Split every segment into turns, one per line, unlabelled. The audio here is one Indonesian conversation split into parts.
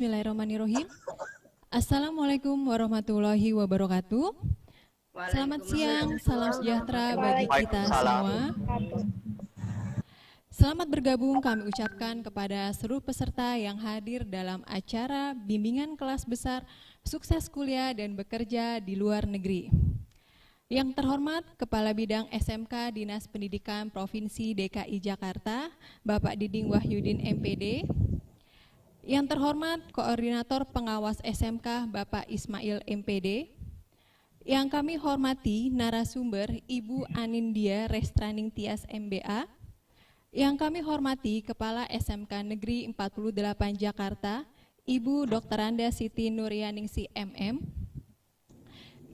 Bismillahirrahmanirrahim. Assalamualaikum warahmatullahi wabarakatuh. Selamat siang, salam sejahtera bagi kita semua. Selamat bergabung kami ucapkan kepada seluruh peserta yang hadir dalam acara bimbingan kelas besar sukses kuliah dan bekerja di luar negeri. Yang terhormat Kepala Bidang SMK Dinas Pendidikan Provinsi DKI Jakarta, Bapak Diding Wahyudin MPD. Yang terhormat Koordinator Pengawas SMK Bapak Ismail MPD. Yang kami hormati narasumber Ibu Anindya Restraning Tias MBA. Yang kami hormati Kepala SMK Negeri 48 Jakarta, Ibu Dr. Anda Siti Nuryaningsi MM.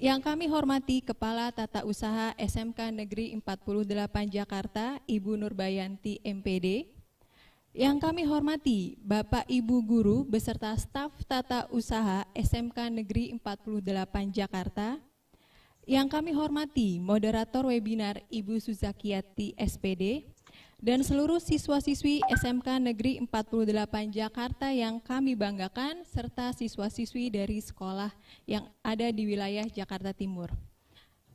Yang kami hormati Kepala Tata Usaha SMK Negeri 48 Jakarta, Ibu Nurbayanti MPD. Yang kami hormati Bapak Ibu Guru beserta staf Tata Usaha SMK Negeri 48 Jakarta. Yang kami hormati moderator webinar Ibu Suzakiyati SPD dan seluruh siswa-siswi SMK Negeri 48 Jakarta yang kami banggakan serta siswa-siswi dari sekolah yang ada di wilayah Jakarta Timur.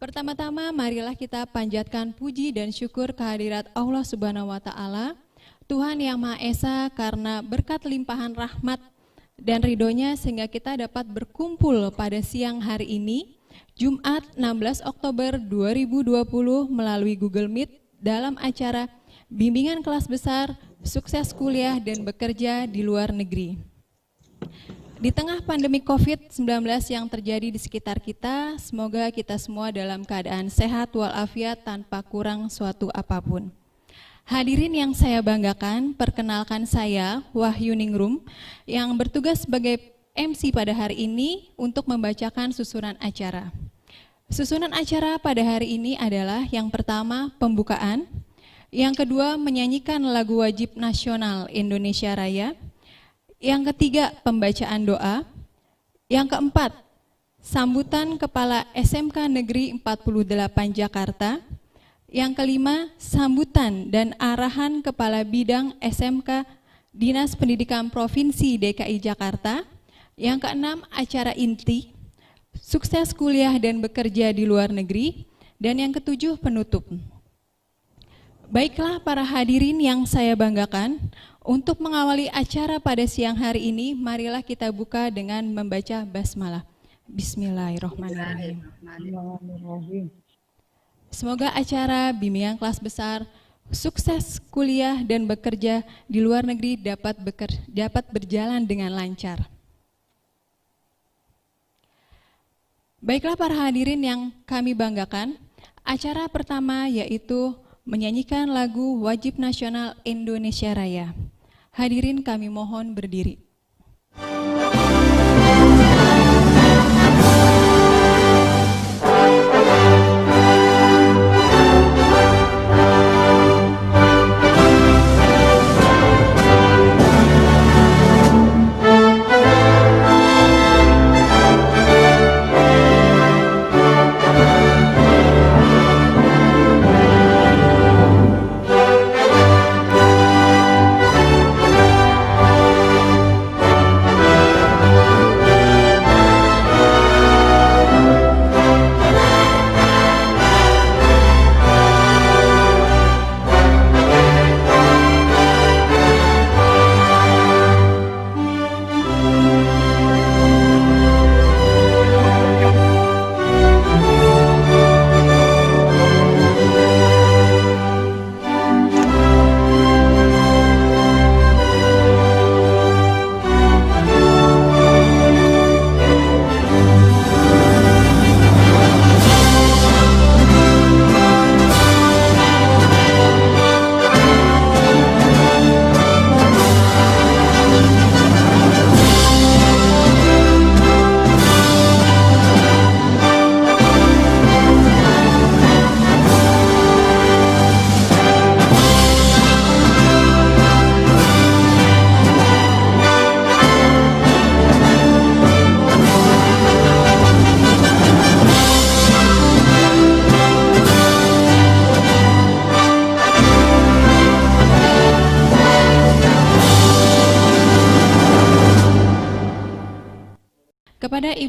Pertama-tama marilah kita panjatkan puji dan syukur kehadirat Allah Subhanahu wa taala, Tuhan Yang Maha Esa, karena berkat limpahan rahmat dan ridhonya sehingga kita dapat berkumpul pada siang hari ini, Jumat 16 Oktober 2020 melalui Google Meet dalam acara bimbingan kelas besar sukses kuliah dan bekerja di luar negeri. Di tengah pandemi COVID-19 yang terjadi di sekitar kita, semoga kita semua dalam keadaan sehat walafiat tanpa kurang suatu apapun. Hadirin yang saya banggakan, perkenalkan saya Wahyu Ningrum yang bertugas sebagai MC pada hari ini untuk membacakan susunan acara. Susunan acara pada hari ini adalah yang pertama pembukaan, yang kedua menyanyikan lagu wajib nasional Indonesia Raya, yang ketiga pembacaan doa, yang keempat sambutan Kepala SMK Negeri 48 Jakarta, yang kelima, sambutan dan arahan Kepala Bidang SMK Dinas Pendidikan Provinsi DKI Jakarta. Yang keenam, acara inti, sukses kuliah dan bekerja di luar negeri. Dan yang ketujuh, penutup. Baiklah para hadirin yang saya banggakan, untuk mengawali acara pada siang hari ini, marilah kita buka dengan membaca basmalah. Bismillahirrahmanirrahim. Semoga acara bimbingan kelas besar sukses kuliah dan bekerja di luar negeri dapat berjalan dengan lancar. Baiklah para hadirin yang kami banggakan, acara pertama yaitu menyanyikan lagu wajib nasional Indonesia Raya. Hadirin kami mohon berdiri.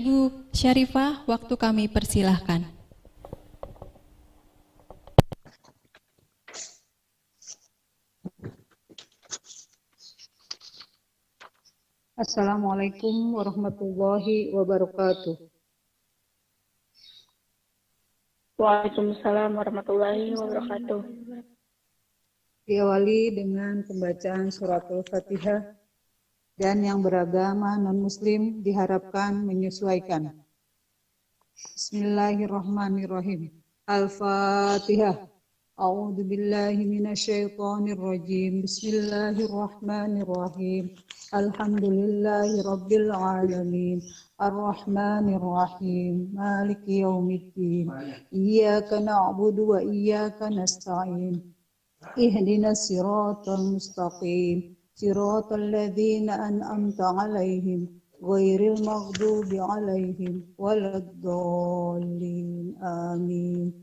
Ibu Syarifah, waktu kami persilahkan.
Assalamualaikum warahmatullahi wabarakatuh.
Waalaikumsalam warahmatullahi wabarakatuh.
Diawali dengan pembacaan surat Al-Fatihah dan yang beragama non-muslim diharapkan menyesuaikan. Bismillahirrahmanirrahim. Al-Fatihah. A'udzu billahi minasyaitonir rajim. Bismillahirrahmanirrahim. Alhamdulillahi rabbil alamin. Ar-Rahmanir Rahim. Maliki yaumiddin. Iyyaka na'budu wa iyyaka nasta'in. Ihdinas siratal mustaqim. Siratal ladzina an'amta 'alaihim ghairil maghdubi 'alaihim waladdallin. Amin.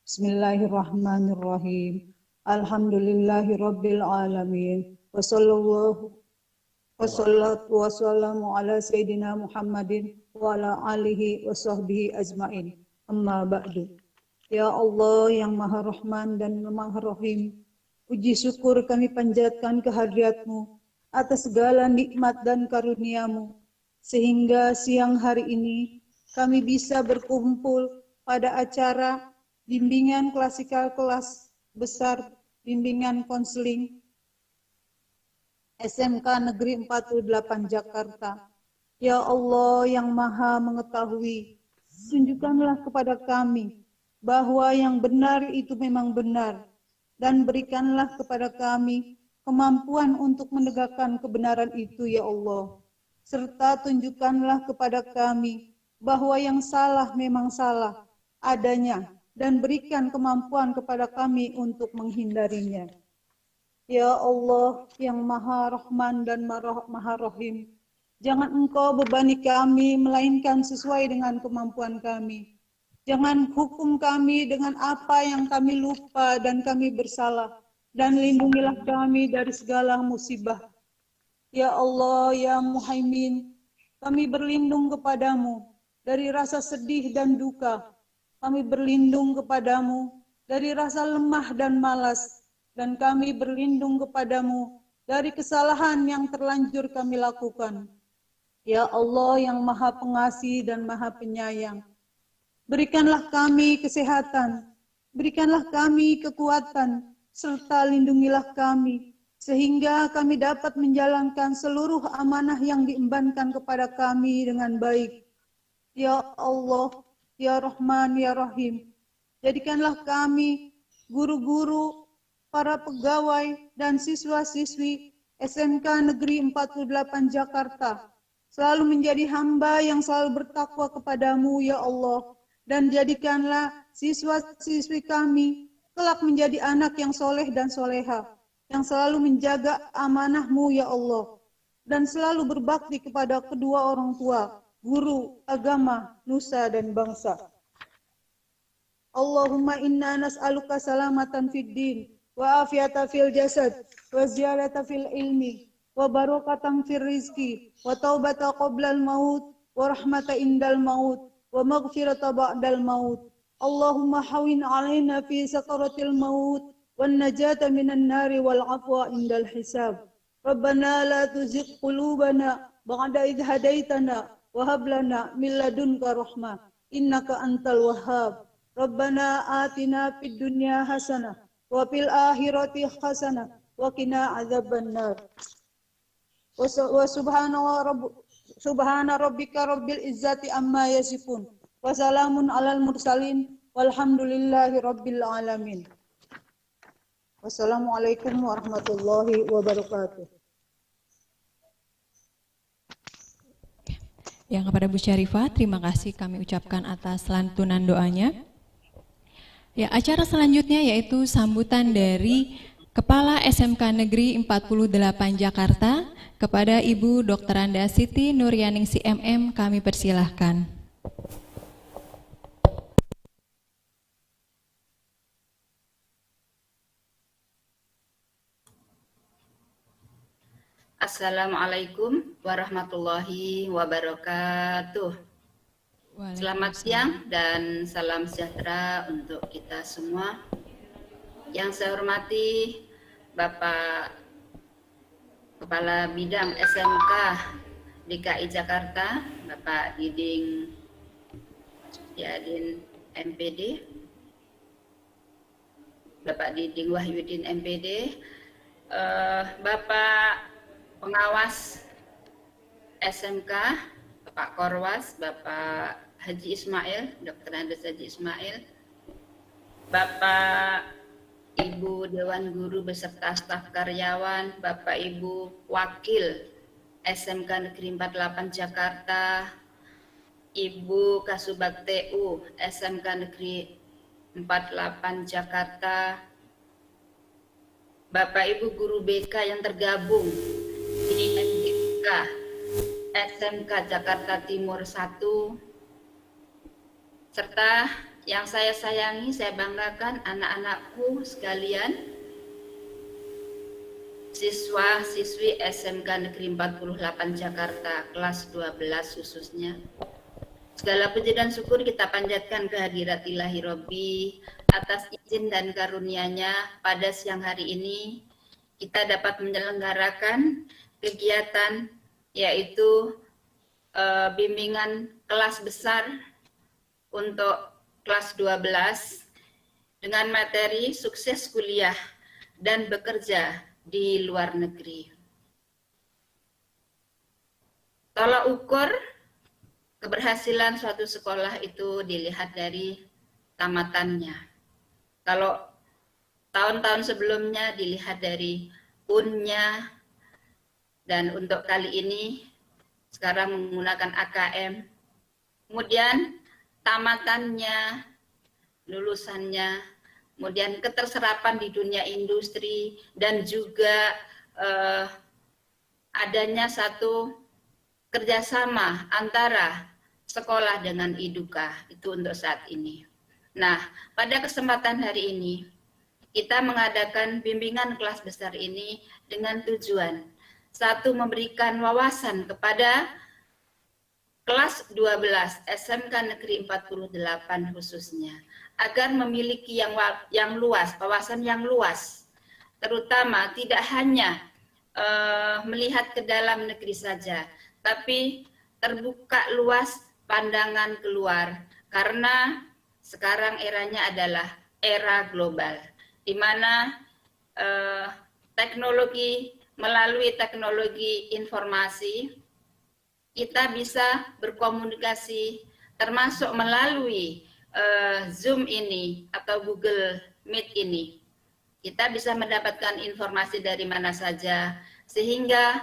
Bismillahirrahmanirrahim. Alhamdulillahi rabbil alamin. Wassallallahu wassalatu wassalamu ala sayyidina Muhammadin wa ala alihi wa sahbihi ajmain. Amma ba'du. Ya Allah yang Maha Rahman dan Maha Rahim, puji syukur kami panjatkan kehadirat-Mu atas segala nikmat dan karunia-Mu, sehingga siang hari ini kami bisa berkumpul pada acara bimbingan klasikal kelas besar bimbingan konseling SMK Negeri 48 Jakarta. Ya Allah yang Maha mengetahui, tunjukkanlah kepada kami bahwa yang benar itu memang benar, dan berikanlah kepada kami kemampuan untuk menegakkan kebenaran itu, ya Allah. Serta tunjukkanlah kepada kami bahwa yang salah memang salah adanya, dan berikan kemampuan kepada kami untuk menghindarinya. Ya Allah yang Maha Rahman dan Maha Rahim, jangan Engkau bebani kami melainkan sesuai dengan kemampuan kami. Jangan hukum kami dengan apa yang kami lupa dan kami bersalah, dan lindungilah kami dari segala musibah. Ya Allah ya Muhaimin, kami berlindung kepadamu dari rasa sedih dan duka. Kami berlindung kepadamu dari rasa lemah dan malas, dan kami berlindung kepadamu dari kesalahan yang terlanjur kami lakukan. Ya Allah yang Maha Pengasih dan Maha Penyayang, berikanlah kami kesehatan, berikanlah kami kekuatan, serta lindungilah kami, sehingga kami dapat menjalankan seluruh amanah yang diembankan kepada kami dengan baik. Ya Allah, Ya Rahman, Ya Rahim, jadikanlah kami, guru-guru, para pegawai, dan siswa-siswi SMK Negeri 48 Jakarta, selalu menjadi hamba yang selalu bertakwa kepadamu, Ya Allah, dan jadikanlah siswa-siswi kami kelak menjadi anak yang soleh dan soleha, yang selalu menjaga amanah-Mu, Ya Allah, dan selalu berbakti kepada kedua orang tua, guru, agama, nusa, dan bangsa. Allahumma inna nas'aluka salamatan fid din, wa afiyata fil jasad, wa ziyadata fil ilmi, wa barakatan fil rizki, wa taubata qoblal maut, wa rahmata indal maut, wa maghfirata ba'dal maut. Allahumma hawin alaina fi sakaratil maut, wa najata minan nari wal afwa indal hisab. Rabbana la tuzigh qulubana ba'da idh hadaitana wa hab lana min ladunka rahmah innaka antal wahhab. Rabbana atina fid dunya hasanah wa fil akhirati hasanah wa qina adzabannar. Wa subhana rabbika rabbil izzati amma yasifun wa salamun alal mursalin walhamdulillahi rabbil alamin. Wassalamualaikum warahmatullahi wabarakatuh.
Yang kepada Bu Syarifah, terima kasih kami ucapkan atas lantunan doanya. Ya, acara selanjutnya yaitu sambutan dari Kepala SMK Negeri 48 Jakarta kepada Ibu Dr. Anda Siti Nuryaningsi MM, kami persilahkan.
Assalamualaikum warahmatullahi wabarakatuh. Selamat siang dan salam sejahtera untuk kita semua. Yang saya hormati Bapak Kepala Bidang SMK DKI Jakarta, Bapak Diding Yadin MPD, Bapak Diding Wahyudin MPD, Bapak Pengawas SMK, Bapak Korwas, Bapak Haji Ismail, Dr. Andes Haji Ismail, Bapak Ibu Dewan Guru beserta staf karyawan, Bapak Ibu Wakil SMK Negeri 48 Jakarta, Ibu Kasubag TU SMK Negeri 48 Jakarta, Bapak Ibu Guru BK yang tergabung di MDK SMK Jakarta Timur 1, serta yang saya sayangi, saya banggakan anak-anakku sekalian, siswa-siswi SMK Negeri 48 Jakarta, kelas 12 khususnya. Segala puji dan syukur kita panjatkan kehadirat Ilahi Robbi atas izin dan karunia-Nya pada siang hari ini kita dapat menyelenggarakan kegiatan yaitu bimbingan kelas besar untuk kelas 12 dengan materi sukses kuliah dan bekerja di luar negeri. Tolak ukur keberhasilan suatu sekolah itu dilihat dari tamatannya. Kalau tahun-tahun sebelumnya dilihat dari unnya, dan untuk kali ini sekarang menggunakan AKM. Kemudian tamatannya, lulusannya, kemudian keterserapan di dunia industri, dan juga adanya satu kerjasama antara sekolah dengan Iduka, itu untuk saat ini. Nah, pada kesempatan hari ini, kita mengadakan bimbingan kelas besar ini dengan tujuan, satu, memberikan wawasan kepada kelas 12 SMK Negeri 48 khususnya, agar memiliki yang luas, wawasan yang luas, terutama tidak hanya melihat ke dalam negeri saja, tapi terbuka luas pandangan keluar, karena sekarang eranya adalah era global, di mana melalui teknologi informasi kita bisa berkomunikasi, termasuk melalui Zoom ini atau Google Meet ini. Kita bisa mendapatkan informasi dari mana saja, sehingga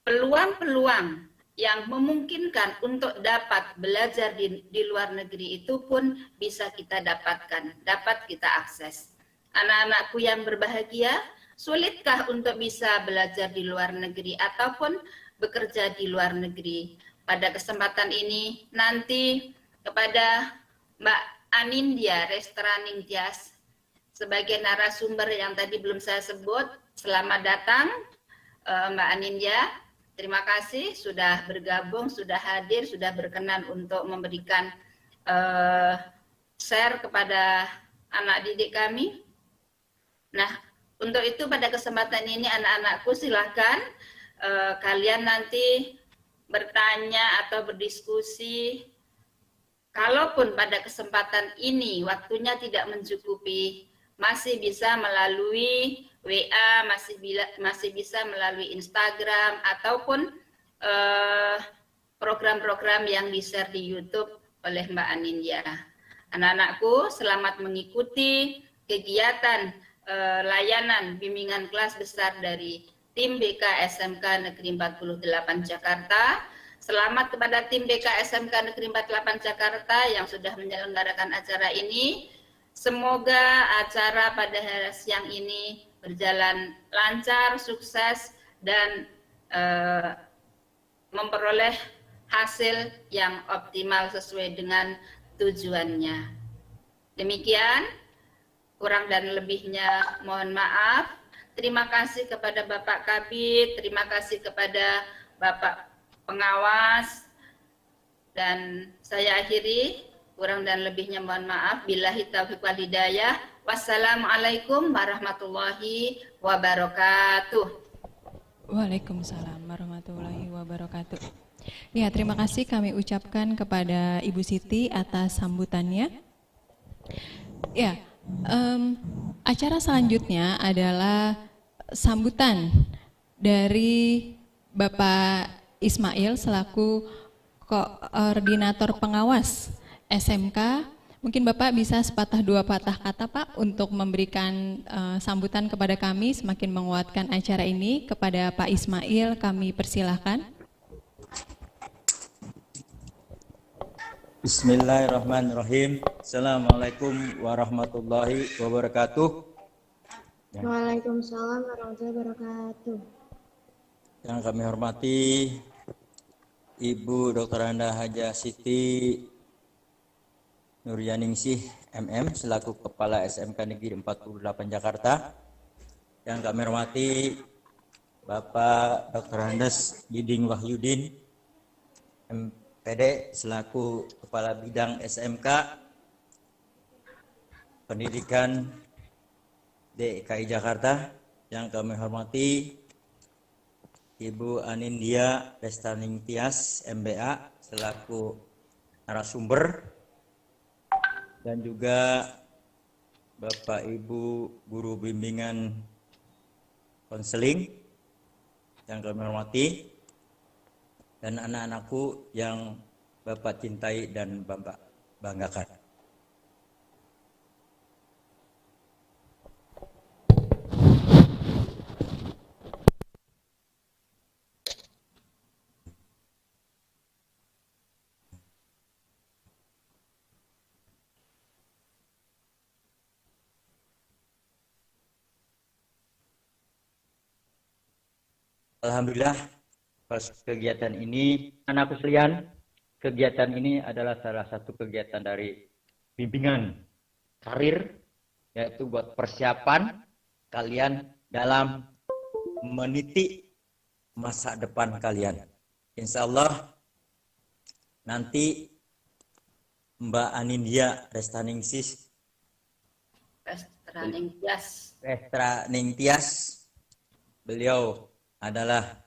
peluang-peluang yang memungkinkan untuk dapat belajar di luar negeri itu pun bisa kita dapatkan, dapat kita akses. Anak-anakku yang berbahagia, sulitkah untuk bisa belajar di luar negeri ataupun bekerja di luar negeri? Pada kesempatan ini nanti kepada Mbak Anindya Restraning Tias sebagai narasumber yang tadi belum saya sebut, selamat datang Mbak Anindya. Terima kasih sudah bergabung, sudah hadir, sudah berkenan untuk memberikan share kepada anak didik kami. Nah, untuk itu pada kesempatan ini anak-anakku silahkan kalian nanti bertanya atau berdiskusi. Kalaupun pada kesempatan ini waktunya tidak mencukupi, masih bisa melalui WA, masih bisa melalui Instagram, ataupun program-program yang di-share di YouTube oleh Mbak Anindya. Anak-anakku, selamat mengikuti kegiatan layanan bimbingan kelas besar dari tim BK SMK Negeri 48 Jakarta. Selamat kepada tim BK SMK Negeri 48 Jakarta yang sudah menyelenggarakan acara ini. Semoga acara pada hari siang ini berjalan lancar, sukses, dan memperoleh hasil yang optimal sesuai dengan tujuannya. Demikian, kurang dan lebihnya mohon maaf. Terima kasih kepada Bapak Kabid, terima kasih kepada Bapak Pengawas, Dan saya akhiri, kurang dan lebihnya mohon maaf. Billahi taufiq wal hidayah. Wassalamualaikum warahmatullahi wabarakatuh.
Waalaikumsalam warahmatullahi wabarakatuh. Ya, terima kasih kami ucapkan kepada Ibu Siti atas sambutannya. Ya, acara selanjutnya adalah sambutan dari Bapak Ismail selaku koordinator pengawas SMK. Mungkin Bapak bisa sepatah dua patah kata Pak untuk memberikan sambutan kepada kami semakin menguatkan acara ini. Kepada Pak Ismail kami persilahkan.
Bismillahirrahmanirrahim. Assalamualaikum warahmatullahi wabarakatuh.
Waalaikumsalam warahmatullahi wabarakatuh.
Yang kami hormati Ibu Dr. Anda Haja Siti Nuryaningsih MM selaku Kepala SMK Negeri 48 Jakarta. Yang kami hormati Bapak Dr. Andes Giding Wahyudin MPD selaku Kepala Bidang SMK Pendidikan DKI Jakarta. Yang kami hormati Ibu Anindya Restaning Tias MBA selaku narasumber, dan juga Bapak Ibu Guru Bimbingan Konseling yang kami hormati, dan anak-anakku yang Bapak cintai dan Bapak banggakan. Alhamdulillah, kegiatan ini, anakku sekalian, kegiatan ini adalah salah satu kegiatan dari bimbingan karir, yaitu buat persiapan kalian dalam meniti masa depan kalian. Insya Allah nanti Mbak Anindya Restaningsih Restaning Tias, beliau adalah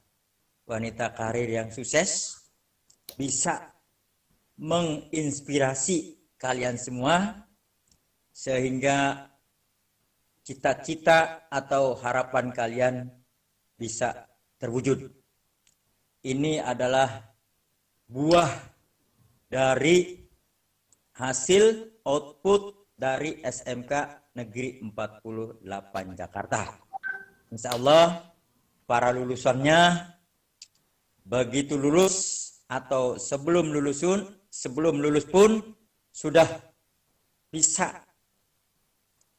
wanita karir yang sukses, bisa menginspirasi kalian semua sehingga cita-cita atau harapan kalian bisa terwujud. Ini adalah buah dari hasil output dari SMK Negeri 48 Jakarta. Insya Allah para lulusannya begitu lulus atau sebelum lulus pun sudah bisa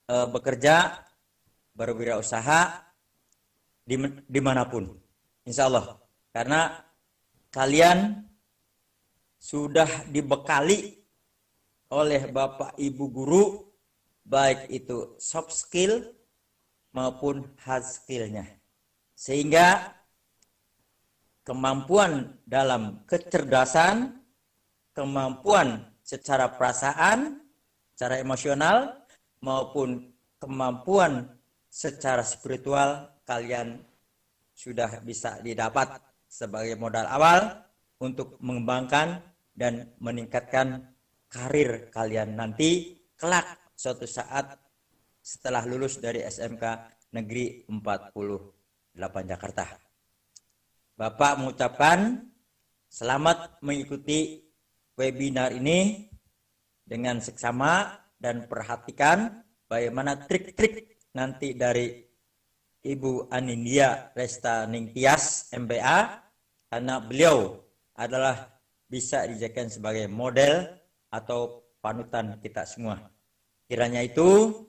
bekerja, berwirausaha dimanapun, insya Allah, karena kalian sudah dibekali oleh Bapak Ibu guru, baik itu soft skill maupun hard skillnya, sehingga kemampuan dalam kecerdasan, kemampuan secara perasaan, secara emosional, maupun kemampuan secara spiritual kalian sudah bisa didapat sebagai modal awal untuk mengembangkan dan meningkatkan karir kalian nanti kelak suatu saat setelah lulus dari SMK Negeri 48 Jakarta. Bapak mengucapkan selamat mengikuti webinar ini dengan seksama dan perhatikan bagaimana trik-trik nanti dari Ibu Anindya Restaning Tias MBA, karena beliau adalah bisa dijadikan sebagai model atau panutan kita semua. Kiranya itu,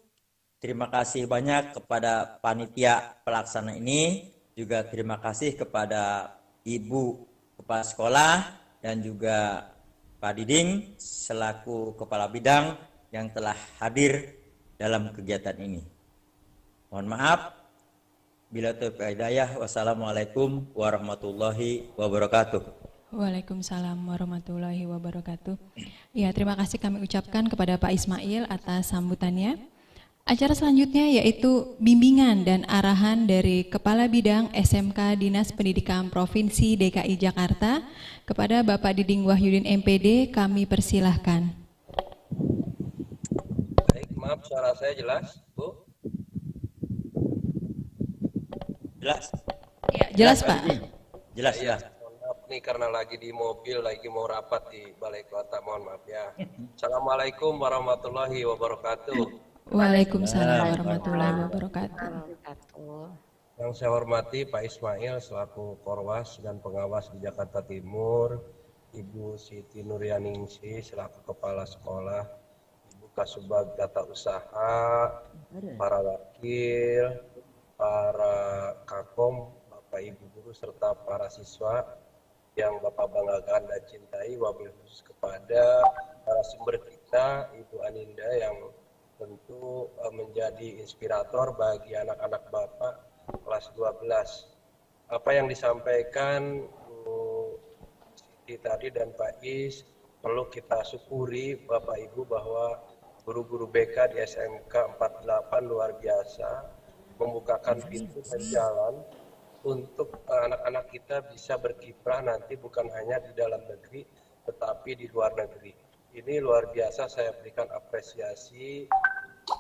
terima kasih banyak kepada panitia pelaksana ini. Juga terima kasih kepada Ibu Kepala Sekolah dan juga Pak Diding selaku Kepala Bidang yang telah hadir dalam kegiatan ini. Mohon maaf. Bila taufiq hidayah. Wassalamualaikum warahmatullahi wabarakatuh.
Waalaikumsalam warahmatullahi wabarakatuh. Ya, terima kasih kami ucapkan kepada Pak Ismail atas sambutannya. Acara selanjutnya yaitu bimbingan dan arahan dari Kepala Bidang SMK Dinas Pendidikan Provinsi DKI Jakarta kepada Bapak Diding Wahyudin MPD, kami persilahkan.
Baik, maaf suara saya jelas, Bu?
Jelas?
Ya, jelas Pak.
Jelas,
Ya,
jelas.
mohon maaf nih karena lagi di mobil, lagi mau rapat di Balai Kota, mohon maaf ya. Assalamualaikum warahmatullahi wabarakatuh.
Waalaikumsalam warahmatullahi wabarakatuh.
Yang saya hormati Pak Ismail selaku Korwas dan Pengawas di Jakarta Timur, Ibu Siti Nuryaningsi selaku Kepala Sekolah, Ibu Kasubag Tata Usaha, para wakil, para Kakom, Bapak Ibu guru serta para siswa yang Bapak banggakan dan cintai, wabil khusus kepada narasumber kita Ibu Aninda yang tentu menjadi inspirator bagi anak-anak Bapak kelas 12. Apa yang disampaikan Bu Siti tadi dan Pak Is perlu kita syukuri Bapak Ibu bahwa guru-guru BK di SMK 48 luar biasa membukakan pintu dan jalan untuk anak-anak kita bisa berkiprah nanti bukan hanya di dalam negeri tetapi di luar negeri. Ini luar biasa, saya berikan apresiasi.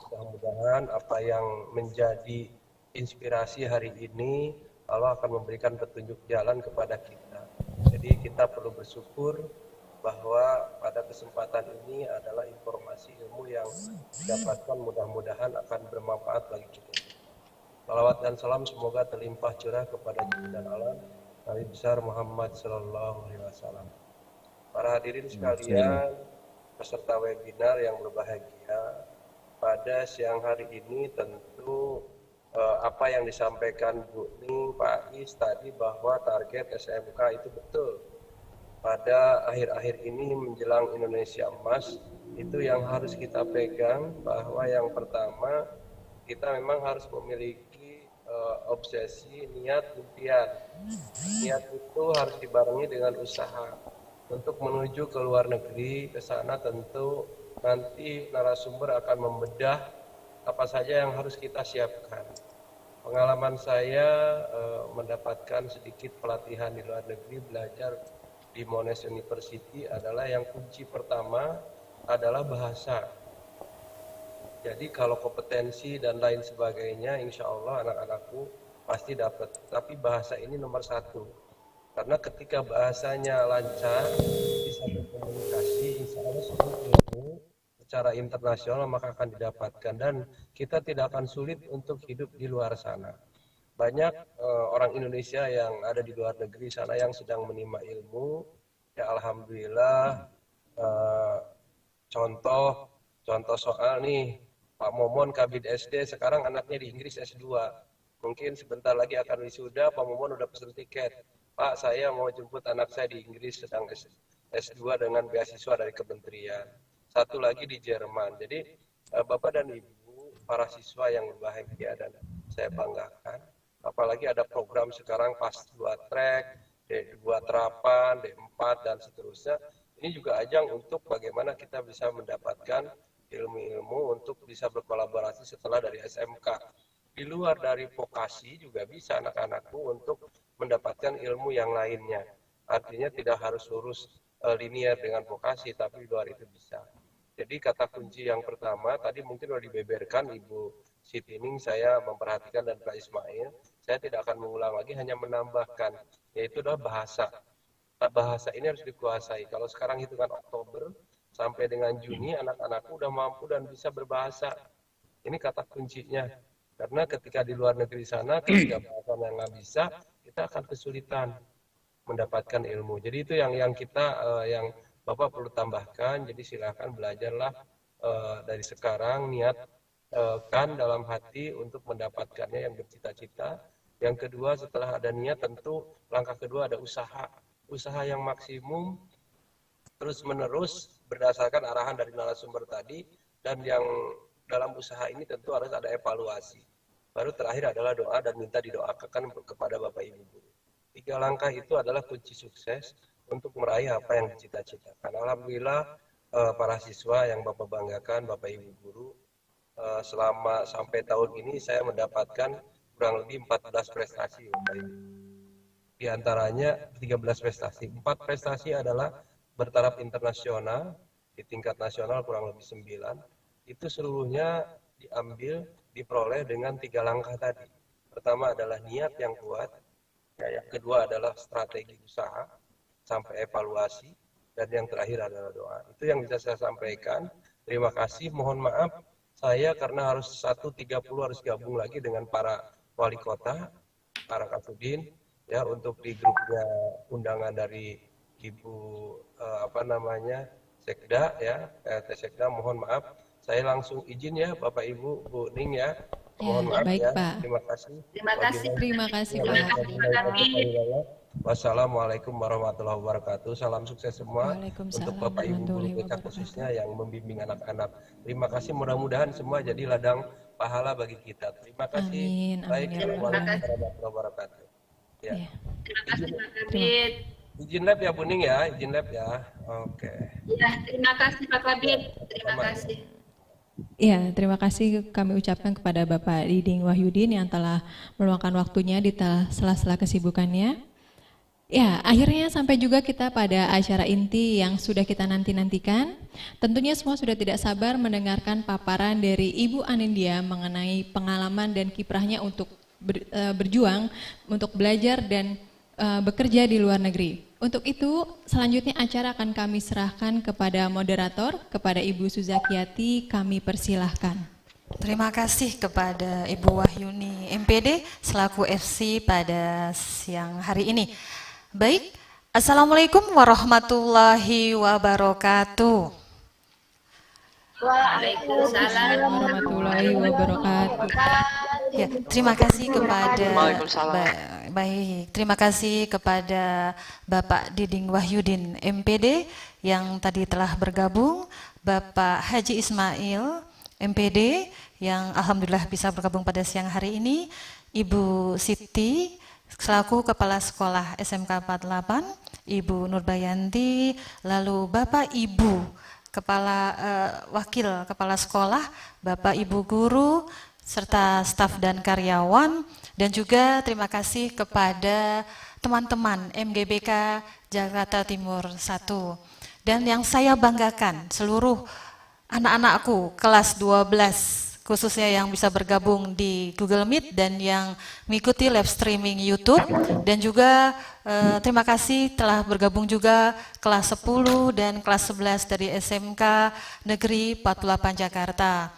Mudah-mudahan apa yang menjadi inspirasi hari ini Allah akan memberikan petunjuk jalan kepada kita. Jadi kita perlu bersyukur bahwa pada kesempatan ini adalah informasi ilmu yang didapatkan, mudah-mudahan akan bermanfaat bagi kita. Salawat dan salam semoga terlimpah curah kepada junjungan alam Nabi besar Muhammad Sallallahu Alaihi Wasallam. Para hadirin sekalian, peserta webinar yang berbahagia, pada siang hari ini tentu apa yang disampaikan Bu Ning, Pak Is tadi bahwa target SMK itu betul. Pada akhir-akhir ini menjelang Indonesia Emas, itu yang harus kita pegang bahwa yang pertama kita memang harus memiliki obsesi, niat, impian. Niat itu harus dibarengi dengan usaha. Untuk menuju ke luar negeri, ke sana tentu nanti narasumber akan membedah apa saja yang harus kita siapkan. Pengalaman saya mendapatkan sedikit pelatihan di luar negeri, belajar di Monash University adalah yang kunci pertama adalah bahasa. Jadi kalau kompetensi dan lain sebagainya, insya Allah anak-anakku pasti dapat. Tapi bahasa ini nomor satu. Karena ketika bahasanya lancar, bisa berkomunikasi, insya Allah semua ilmu secara internasional maka akan didapatkan. Dan kita tidak akan sulit untuk hidup di luar sana. Banyak orang Indonesia yang ada di luar negeri sana yang sedang menimba ilmu. Ya Alhamdulillah, contoh soal nih, Pak Momon Kabid SD, sekarang anaknya di Inggris S2. Mungkin sebentar lagi akan wisuda, Pak Momon udah pesen tiket. Pak, saya mau jemput anak saya di Inggris sedang S2 dengan beasiswa dari kementerian. Satu lagi di Jerman. Jadi Bapak dan Ibu, para siswa yang berbahagia dan saya banggakan. Apalagi ada program sekarang pas 2 track, D2 terapan, D4 dan seterusnya. Ini juga ajang untuk bagaimana kita bisa mendapatkan ilmu-ilmu untuk bisa berkolaborasi setelah dari SMK. Di luar dari vokasi juga bisa anak-anakku untuk mendapatkan ilmu yang lainnya. Artinya tidak harus lurus linear dengan vokasi, tapi di luar itu bisa. Jadi kata kunci yang pertama, tadi mungkin sudah dibeberkan Ibu Siti Ning, saya memperhatikan dan Pak Ismail, saya tidak akan mengulang lagi, hanya menambahkan, yaitu adalah bahasa. Bahasa ini harus dikuasai. Kalau sekarang hitungan Oktober, sampai dengan Juni, anak-anakku udah mampu dan bisa berbahasa. Ini kata kuncinya. Karena ketika di luar negeri sana, ketika bahasa yang nggak bisa, kita akan kesulitan mendapatkan ilmu. Jadi itu yang kita, yang Bapak perlu tambahkan. Jadi silakan belajarlah dari sekarang, niatkan dalam hati untuk mendapatkannya yang bercita-cita. Yang kedua, setelah ada niat, tentu langkah kedua ada usaha. Usaha yang maksimum, terus-menerus berdasarkan arahan dari narasumber tadi, dan yang dalam usaha ini tentu harus ada evaluasi. Baru terakhir adalah doa dan minta didoakan kepada Bapak Ibu Guru. 3 langkah itu adalah kunci sukses. untuk meraih apa yang dicita-citakan. Alhamdulillah para siswa yang Bapak banggakan, Bapak Ibu guru, selama sampai tahun ini saya mendapatkan kurang lebih 14 prestasi Bapak Ibu. Di antaranya 13 prestasi. 4 prestasi adalah bertaraf internasional, di tingkat nasional kurang lebih 9. Itu seluruhnya diperoleh dengan 3 langkah tadi. Pertama adalah niat yang kuat, yang kedua adalah strategi usaha, sampai evaluasi, dan yang terakhir adalah doa. Itu yang bisa saya sampaikan. Terima kasih, mohon maaf saya karena harus 1.30 harus gabung lagi dengan para wali kota, para kasudin, ya, untuk di grupnya undangan dari Ibu Sekda, ya, PLT Sekda. Mohon maaf, saya langsung izin ya Bapak Ibu, Bu Ning ya. Mohon maaf
baik,
ya.
Pak.
Terima kasih.
Terima kasih.
Terima kasih,
Terima
Pak.
kasih Pak Kabit.
Wassalamualaikum warahmatullahi wabarakatuh. Salam sukses semua
Waalaikumsalam
untuk Bapak Ibu guru
warahmatullahi
BK
wabarakatuh.
khususnya yang membimbing anak-anak. Terima kasih, mudah-mudahan semua jadi ladang pahala bagi kita. Terima kasih.
Amin, amin
Baik,
ya rabbal
Assalamualaikum
alamin.
warahmatullahi wabarakatuh. Ya.
Ya.
Terima kasih Pak Kabit.
Izin lab ya Bu Ning ya, izin lab ya. Oke.
Ya, terima kasih Pak Kabit. Terima kasih.
Ya, terima kasih kami ucapkan kepada Bapak Diding Wahyudin yang telah meluangkan waktunya di sela-sela kesibukannya. Ya, akhirnya sampai juga kita pada acara inti yang sudah kita nanti-nantikan. Tentunya semua sudah tidak sabar mendengarkan paparan dari Ibu Anindya mengenai pengalaman dan kiprahnya untuk berjuang, untuk belajar dan bekerja di luar negeri. Untuk itu, selanjutnya acara akan kami serahkan kepada moderator, kepada Ibu Suzakiati, kami persilahkan.
Terima kasih kepada Ibu Wahyuni MPD selaku FC pada siang hari ini. Baik, Assalamualaikum warahmatullahi wabarakatuh.
Waalaikumsalam
warahmatullahi wabarakatuh.
Ya, terima kasih kepada baik, terima kasih kepada Bapak Diding Wahyudin MPD yang tadi telah bergabung, Bapak Haji Ismail MPD yang alhamdulillah bisa bergabung pada siang hari ini, Ibu Siti selaku Kepala Sekolah SMK 48, Ibu Nurbayanti, lalu Bapak Ibu Wakil Kepala Sekolah, Bapak Ibu Guru, serta staf dan karyawan, dan juga terima kasih kepada teman-teman MGBK Jakarta Timur 1. Dan yang saya banggakan, seluruh anak-anakku kelas 12, khususnya yang bisa bergabung di Google Meet dan yang mengikuti live streaming YouTube, dan juga terima kasih telah bergabung juga kelas 10 dan kelas 11 dari SMK Negeri 48 Jakarta.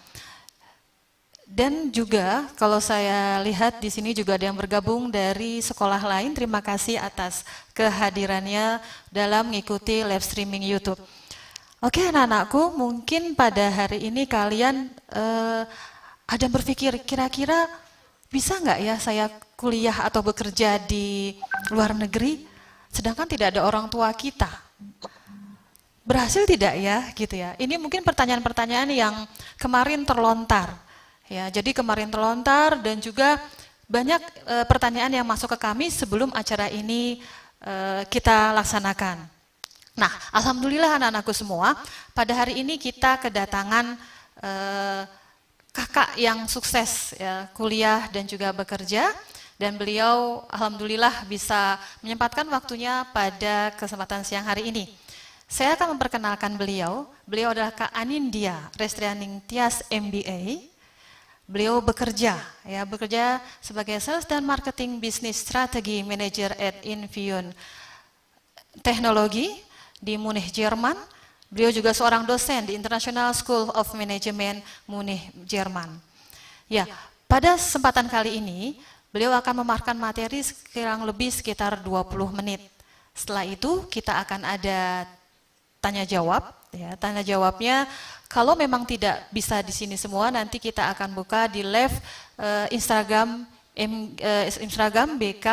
Dan juga kalau saya lihat di sini juga ada yang bergabung dari sekolah lain. Terima kasih atas kehadirannya dalam mengikuti live streaming YouTube. Oke anak-anakku, mungkin pada hari ini kalian ada berpikir kira-kira bisa nggak ya saya kuliah atau bekerja di luar negeri, sedangkan tidak ada orang tua kita. Berhasil tidak ya, gitu ya. Ini mungkin pertanyaan-pertanyaan yang kemarin terlontar. Ya, jadi kemarin terlontar dan juga banyak pertanyaan yang masuk ke kami sebelum acara ini kita laksanakan. Nah, alhamdulillah anak-anakku semua, pada hari ini kita kedatangan kakak yang sukses ya, kuliah dan juga bekerja, dan beliau alhamdulillah bisa menyempatkan waktunya pada kesempatan siang hari ini. Saya akan memperkenalkan beliau adalah Kak Anindya Restrianing Tias MBA. Beliau bekerja sebagai Sales dan Marketing Business Strategy Manager at Infion Teknologi di Munich, Jerman. Beliau juga seorang dosen di International School of Management Munich, Jerman. Ya, pada kesempatan kali ini, beliau akan memaparkan materi kurang lebih sekitar 20 menit. Setelah itu, kita akan ada tanya jawab. Ya, tanya jawabnya, kalau memang tidak bisa di sini semua, nanti kita akan buka di live Instagram BK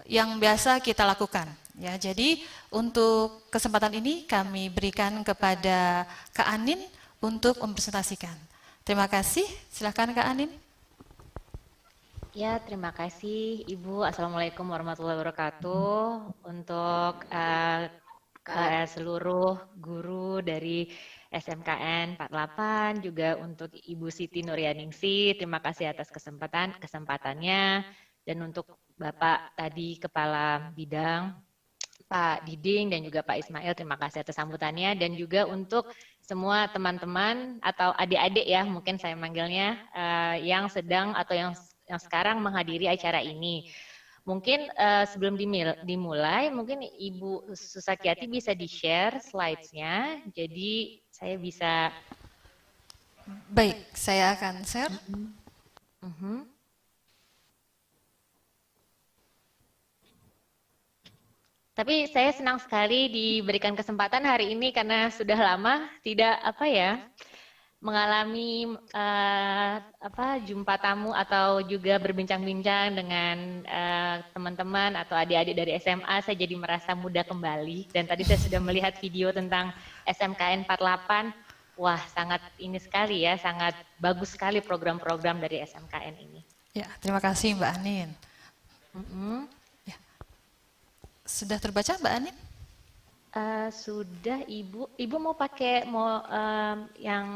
yang biasa kita lakukan. Ya, jadi untuk kesempatan ini kami berikan kepada Kak Anin untuk mempresentasikan. Terima kasih, silakan Kak Anin.
Ya, terima kasih Ibu. Assalamualaikum warahmatullahi wabarakatuh. Untuk seluruh guru dari SMKN 48, juga untuk Ibu Siti Nuryaningsi, terima kasih atas kesempatannya. Dan untuk Bapak tadi Kepala Bidang, Pak Diding dan juga Pak Ismail, terima kasih atas sambutannya. Dan juga untuk semua teman-teman atau adik-adik ya, mungkin saya manggilnya, yang sedang atau yang sekarang menghadiri acara ini. Mungkin sebelum dimulai, mungkin Ibu Susakiati bisa di-share slides-nya, jadi saya bisa...
Baik, saya akan share.
Tapi saya senang sekali diberikan kesempatan hari ini karena sudah lama tidak mengalami jumpa tamu atau juga berbincang-bincang dengan teman-teman atau adik-adik dari SMA. Saya jadi merasa muda kembali, dan tadi saya sudah melihat video tentang SMKN 48. Wah, sangat ini sekali ya, sangat bagus sekali program-program dari SMKN ini.
Ya, terima kasih Mbak Anin. Ya. Sudah terbaca Mbak Anin?
Sudah Ibu mau pakai yang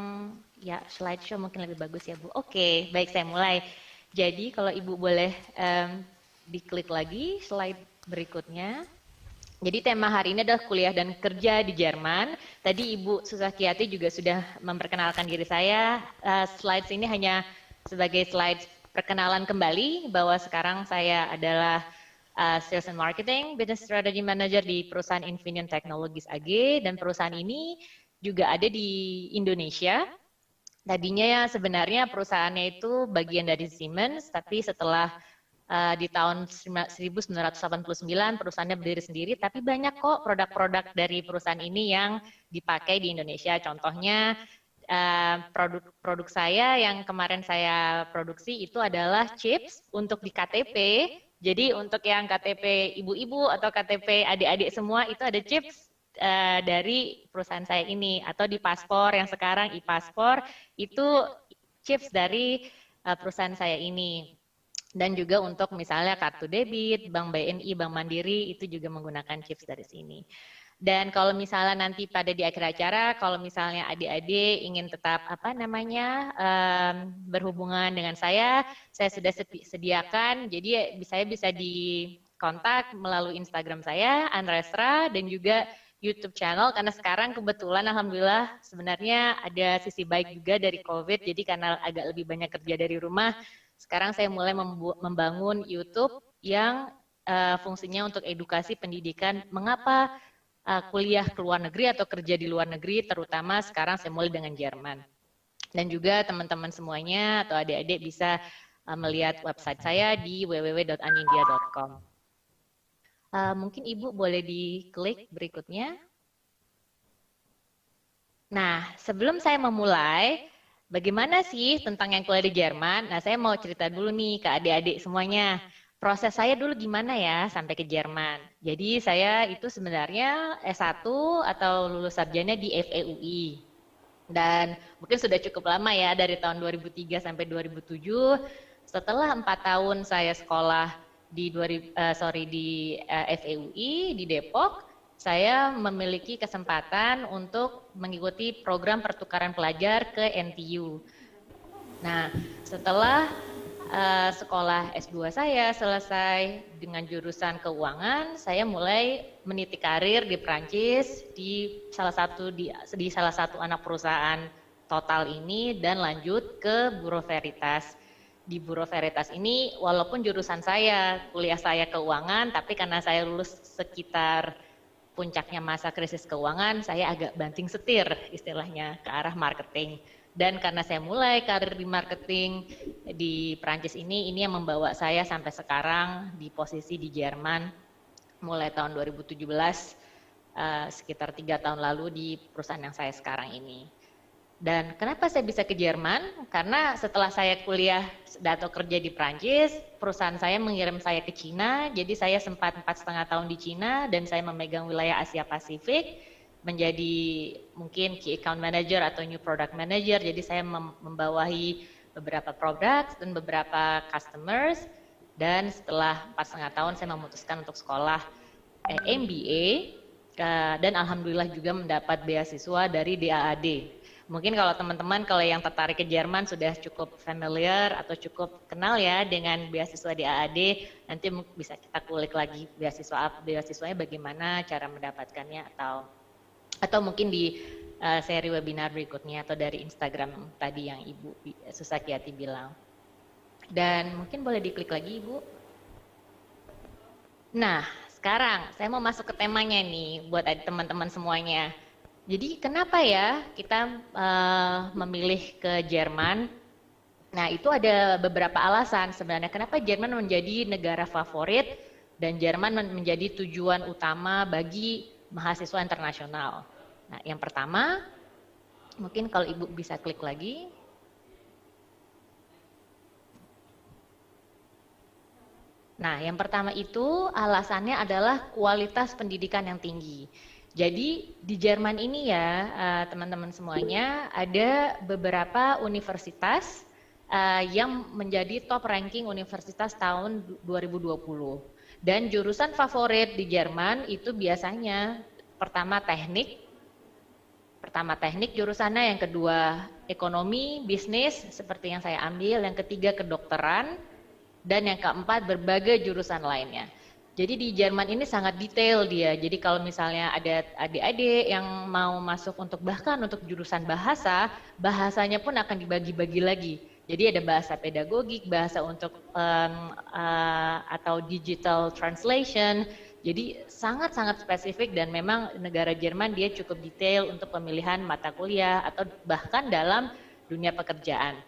ya slideshow mungkin lebih bagus ya Bu. Oke, baik, saya mulai. Jadi kalau Ibu boleh diklik lagi slide berikutnya. Jadi tema hari ini adalah kuliah dan kerja di Jerman. Tadi Ibu Susakiati juga sudah memperkenalkan diri saya. Slides ini hanya sebagai slide perkenalan kembali bahwa sekarang saya adalah Sales and Marketing Business Strategy Manager di perusahaan Infineon Technologies AG, dan perusahaan ini juga ada di Indonesia. Tadinya ya sebenarnya perusahaannya itu bagian dari Siemens, tapi setelah di tahun 1989 perusahaannya berdiri sendiri, tapi banyak kok produk-produk dari perusahaan ini yang dipakai di Indonesia. Contohnya produk saya yang kemarin saya produksi itu adalah chips untuk di KTP. Jadi untuk yang KTP ibu-ibu atau KTP adik-adik semua itu ada chips dari perusahaan saya ini, atau di paspor yang sekarang e-paspor itu chips dari perusahaan saya ini. Dan juga untuk misalnya kartu debit, Bank BNI, Bank Mandiri itu juga menggunakan chips dari sini. Dan kalau misalnya nanti pada di akhir acara, kalau misalnya adik-adik ingin tetap berhubungan dengan saya sudah sediakan. Jadi saya bisa dikontak melalui Instagram saya, Andresra, dan juga YouTube channel. Karena sekarang kebetulan alhamdulillah sebenarnya ada sisi baik juga dari COVID. Jadi karena agak lebih banyak kerja dari rumah, sekarang saya mulai membangun YouTube yang fungsinya untuk edukasi pendidikan. Mengapa kuliah ke luar negeri atau kerja di luar negeri, terutama sekarang saya mulai dengan Jerman. Dan juga teman-teman semuanya atau adik-adik bisa melihat website saya di www.anindia.com. Mungkin Ibu boleh diklik berikutnya. Nah, sebelum saya memulai, bagaimana sih tentang yang kuliah di Jerman? Nah, saya mau cerita dulu nih ke adik-adik semuanya. Proses saya dulu gimana ya sampai ke Jerman. Jadi saya itu sebenarnya S1 atau lulus sarjana di FEUI. Dan mungkin sudah cukup lama ya, dari tahun 2003 sampai 2007. Setelah 4 tahun saya sekolah di FEUI di Depok, saya memiliki kesempatan untuk mengikuti program pertukaran pelajar ke NTU. Nah, setelah sekolah S2 saya selesai dengan jurusan keuangan, saya mulai meniti karir di Prancis di salah satu anak perusahaan Total ini, dan lanjut ke Bureau Veritas. Di Bureau Veritas ini walaupun jurusan kuliah saya keuangan, tapi karena saya lulus sekitar puncaknya masa krisis keuangan, saya agak banting setir istilahnya ke arah marketing. Dan karena saya mulai karir di marketing di Prancis ini yang membawa saya sampai sekarang di posisi di Jerman mulai tahun 2017, sekitar 3 tahun lalu di perusahaan yang saya sekarang ini. Dan kenapa saya bisa ke Jerman? Karena setelah saya kuliah atau kerja di Prancis, perusahaan saya mengirim saya ke Cina, jadi saya sempat 4,5 tahun di Cina dan saya memegang wilayah Asia Pasifik, menjadi mungkin key account manager atau new product manager. Jadi saya membawahi beberapa products dan beberapa customers. Dan setelah 4,5 tahun saya memutuskan untuk sekolah MBA dan alhamdulillah juga mendapat beasiswa dari DAAD. Mungkin kalau teman-teman kalau yang tertarik ke Jerman sudah cukup familiar atau cukup kenal ya dengan beasiswa DAAD, nanti bisa kita kulik lagi beasiswanya bagaimana cara mendapatkannya atau mungkin di seri webinar berikutnya atau dari Instagram tadi yang Ibu Susakiati bilang. Dan mungkin boleh diklik lagi Ibu. Nah, sekarang saya mau masuk ke temanya nih buat teman-teman semuanya. Jadi kenapa ya kita memilih ke Jerman? Nah itu ada beberapa alasan sebenarnya kenapa Jerman menjadi negara favorit dan Jerman menjadi tujuan utama bagi mahasiswa internasional. Nah yang pertama, mungkin kalau Ibu bisa klik lagi. Nah yang pertama itu alasannya adalah kualitas pendidikan yang tinggi. Jadi di Jerman ini ya teman-teman semuanya ada beberapa universitas yang menjadi top ranking universitas tahun 2020. Dan jurusan favorit di Jerman itu biasanya pertama teknik jurusannya, yang kedua ekonomi, bisnis seperti yang saya ambil, yang ketiga kedokteran, dan yang keempat berbagai jurusan lainnya. Jadi di Jerman ini sangat detail dia. Jadi kalau misalnya ada adik-adik yang mau masuk bahkan untuk jurusan bahasanya pun akan dibagi-bagi lagi. Jadi ada bahasa pedagogik, bahasa untuk atau digital translation. Jadi sangat-sangat spesifik dan memang negara Jerman dia cukup detail untuk pemilihan mata kuliah atau bahkan dalam dunia pekerjaan.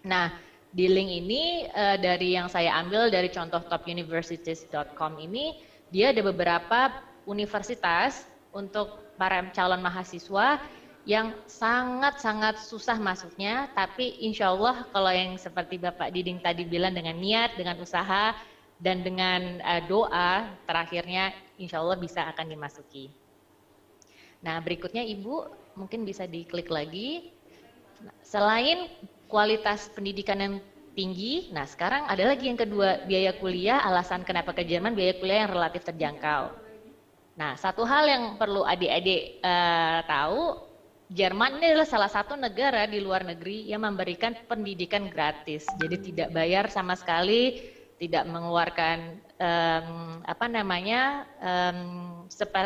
Nah, di link ini dari yang saya ambil dari contoh topuniversities.com ini, dia ada beberapa universitas untuk para calon mahasiswa yang sangat-sangat susah masuknya, tapi insya Allah kalau yang seperti Bapak Diding tadi bilang dengan niat, dengan usaha, dan dengan doa, terakhirnya insya Allah bisa akan dimasuki. Nah berikutnya Ibu, mungkin bisa diklik lagi. Selain kualitas pendidikan yang tinggi, nah sekarang ada lagi yang kedua, biaya kuliah, alasan kenapa ke Jerman, biaya kuliah yang relatif terjangkau. Nah satu hal yang perlu adik-adik tahu, Jerman ini adalah salah satu negara di luar negeri yang memberikan pendidikan gratis, jadi tidak bayar sama sekali, tidak mengeluarkan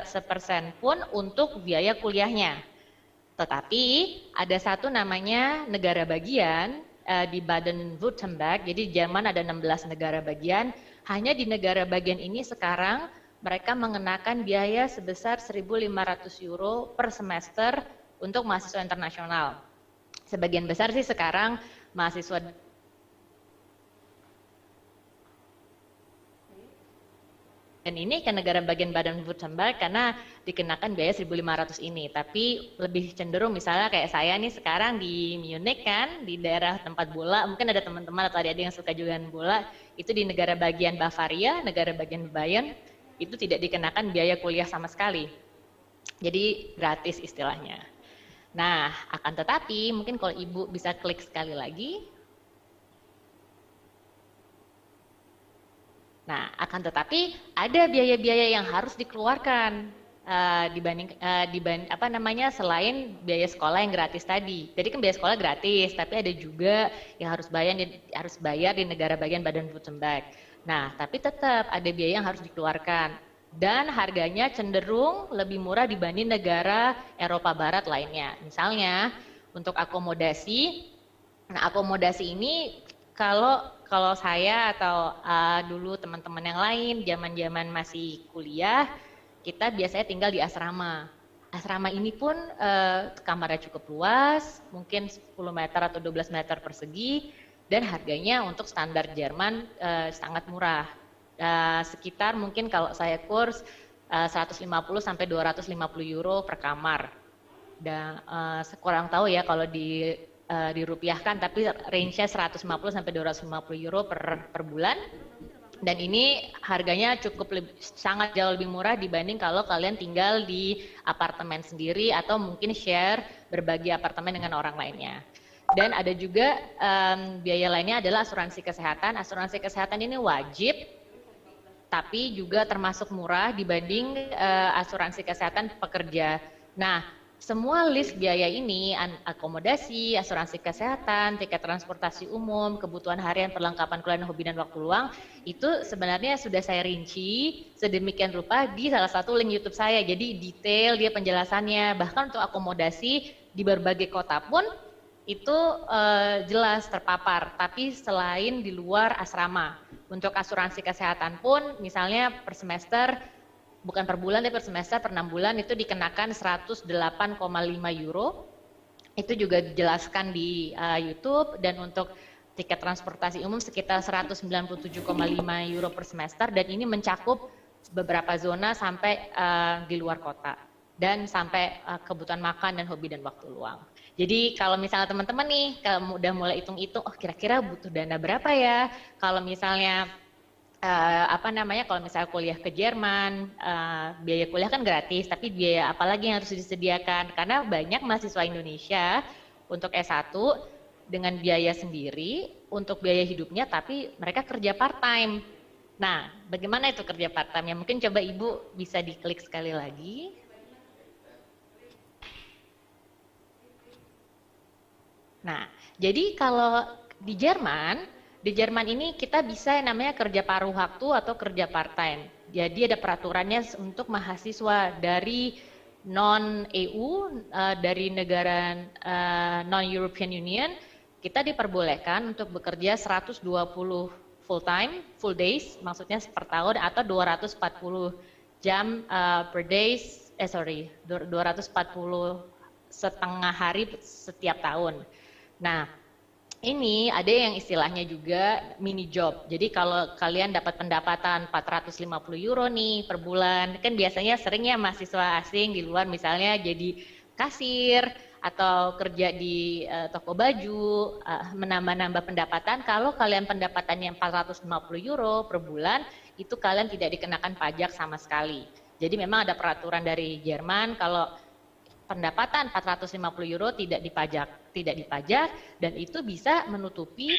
sepersen pun untuk biaya kuliahnya. Tetapi ada satu namanya negara bagian di Baden-Württemberg, jadi Jerman ada 16 negara bagian, hanya di negara bagian ini sekarang mereka mengenakan biaya sebesar 1.500 euro per semester untuk mahasiswa internasional. Sebagian besar sih sekarang mahasiswa dan ini ke negara bagian Baden-Württemberg karena dikenakan biaya 1.500 ini. Tapi lebih cenderung misalnya kayak saya nih sekarang di Munich kan, di daerah tempat bola, mungkin ada teman-teman atau adik-adik yang suka juga bola, itu di negara bagian Bavaria, negara bagian Bayern, itu tidak dikenakan biaya kuliah sama sekali. Jadi gratis istilahnya. Nah, akan tetapi mungkin kalau Ibu bisa klik sekali lagi. Nah, akan tetapi ada biaya-biaya yang harus dikeluarkan selain biaya sekolah yang gratis tadi. Jadi kan biaya sekolah gratis, tapi ada juga yang harus bayar di negara bagian Baden-Württemberg. Nah, tapi tetap ada biaya yang harus dikeluarkan dan harganya cenderung lebih murah dibanding negara Eropa Barat lainnya. Misalnya untuk akomodasi, nah akomodasi ini kalau saya atau dulu teman-teman yang lain zaman-zaman masih kuliah, kita biasanya tinggal di asrama. Asrama ini pun kamarnya cukup luas, mungkin 10 meter atau 12 meter persegi, dan harganya untuk standar Jerman sangat murah. Sekitar mungkin kalau saya kurs 150 sampai 250 euro per kamar. Dan kurang tahu ya kalau dirupiahkan, tapi range-nya 150 sampai 250 euro per bulan. Dan ini harganya sangat jauh lebih murah dibanding kalau kalian tinggal di apartemen sendiri atau mungkin share berbagi apartemen dengan orang lainnya. Dan ada juga biaya lainnya adalah asuransi kesehatan. Asuransi kesehatan ini wajib, tapi juga termasuk murah dibanding asuransi kesehatan pekerja. Nah, semua list biaya ini, akomodasi, asuransi kesehatan, tiket transportasi umum, kebutuhan harian, perlengkapan kuliah, hobi dan waktu luang, itu sebenarnya sudah saya rinci sedemikian rupa di salah satu link YouTube saya. Jadi detail dia penjelasannya, bahkan untuk akomodasi di berbagai kota pun itu jelas terpapar, tapi selain di luar asrama. Untuk asuransi kesehatan pun misalnya per semester, bukan per bulan tapi per semester, per 6 bulan itu dikenakan 108,5 euro. Itu juga dijelaskan di YouTube. Dan untuk tiket transportasi umum sekitar 197,5 euro per semester, dan ini mencakup beberapa zona sampai di luar kota, dan sampai kebutuhan makan dan hobi dan waktu luang. Jadi kalau misalnya teman-teman nih kalau udah mulai hitung-hitung, oh kira-kira butuh dana berapa ya? Kalau misalnya kalau misalnya kuliah ke Jerman, biaya kuliah kan gratis, tapi biaya apa lagi yang harus disediakan? Karena banyak mahasiswa Indonesia untuk S1 dengan biaya sendiri untuk biaya hidupnya, tapi mereka kerja part-time. Nah, bagaimana itu kerja part-time? Ya mungkin coba Ibu bisa diklik sekali lagi. Nah, jadi kalau di Jerman ini kita bisa yang namanya kerja paruh waktu atau kerja part-time. Jadi ada peraturannya untuk mahasiswa dari non-EU, dari negara non-European Union, kita diperbolehkan untuk bekerja 120 full-time, full days, maksudnya per tahun, atau 240 jam per days, 240 setengah hari setiap tahun. Nah, ini ada yang istilahnya juga mini job. Jadi kalau kalian dapat pendapatan 450 euro nih per bulan, kan biasanya seringnya mahasiswa asing di luar misalnya jadi kasir atau kerja di toko baju, menambah-nambah pendapatan. Kalau kalian pendapatannya 450 euro per bulan, itu kalian tidak dikenakan pajak sama sekali. Jadi memang ada peraturan dari Jerman kalau pendapatan 450 euro tidak dipajak, dan itu bisa menutupi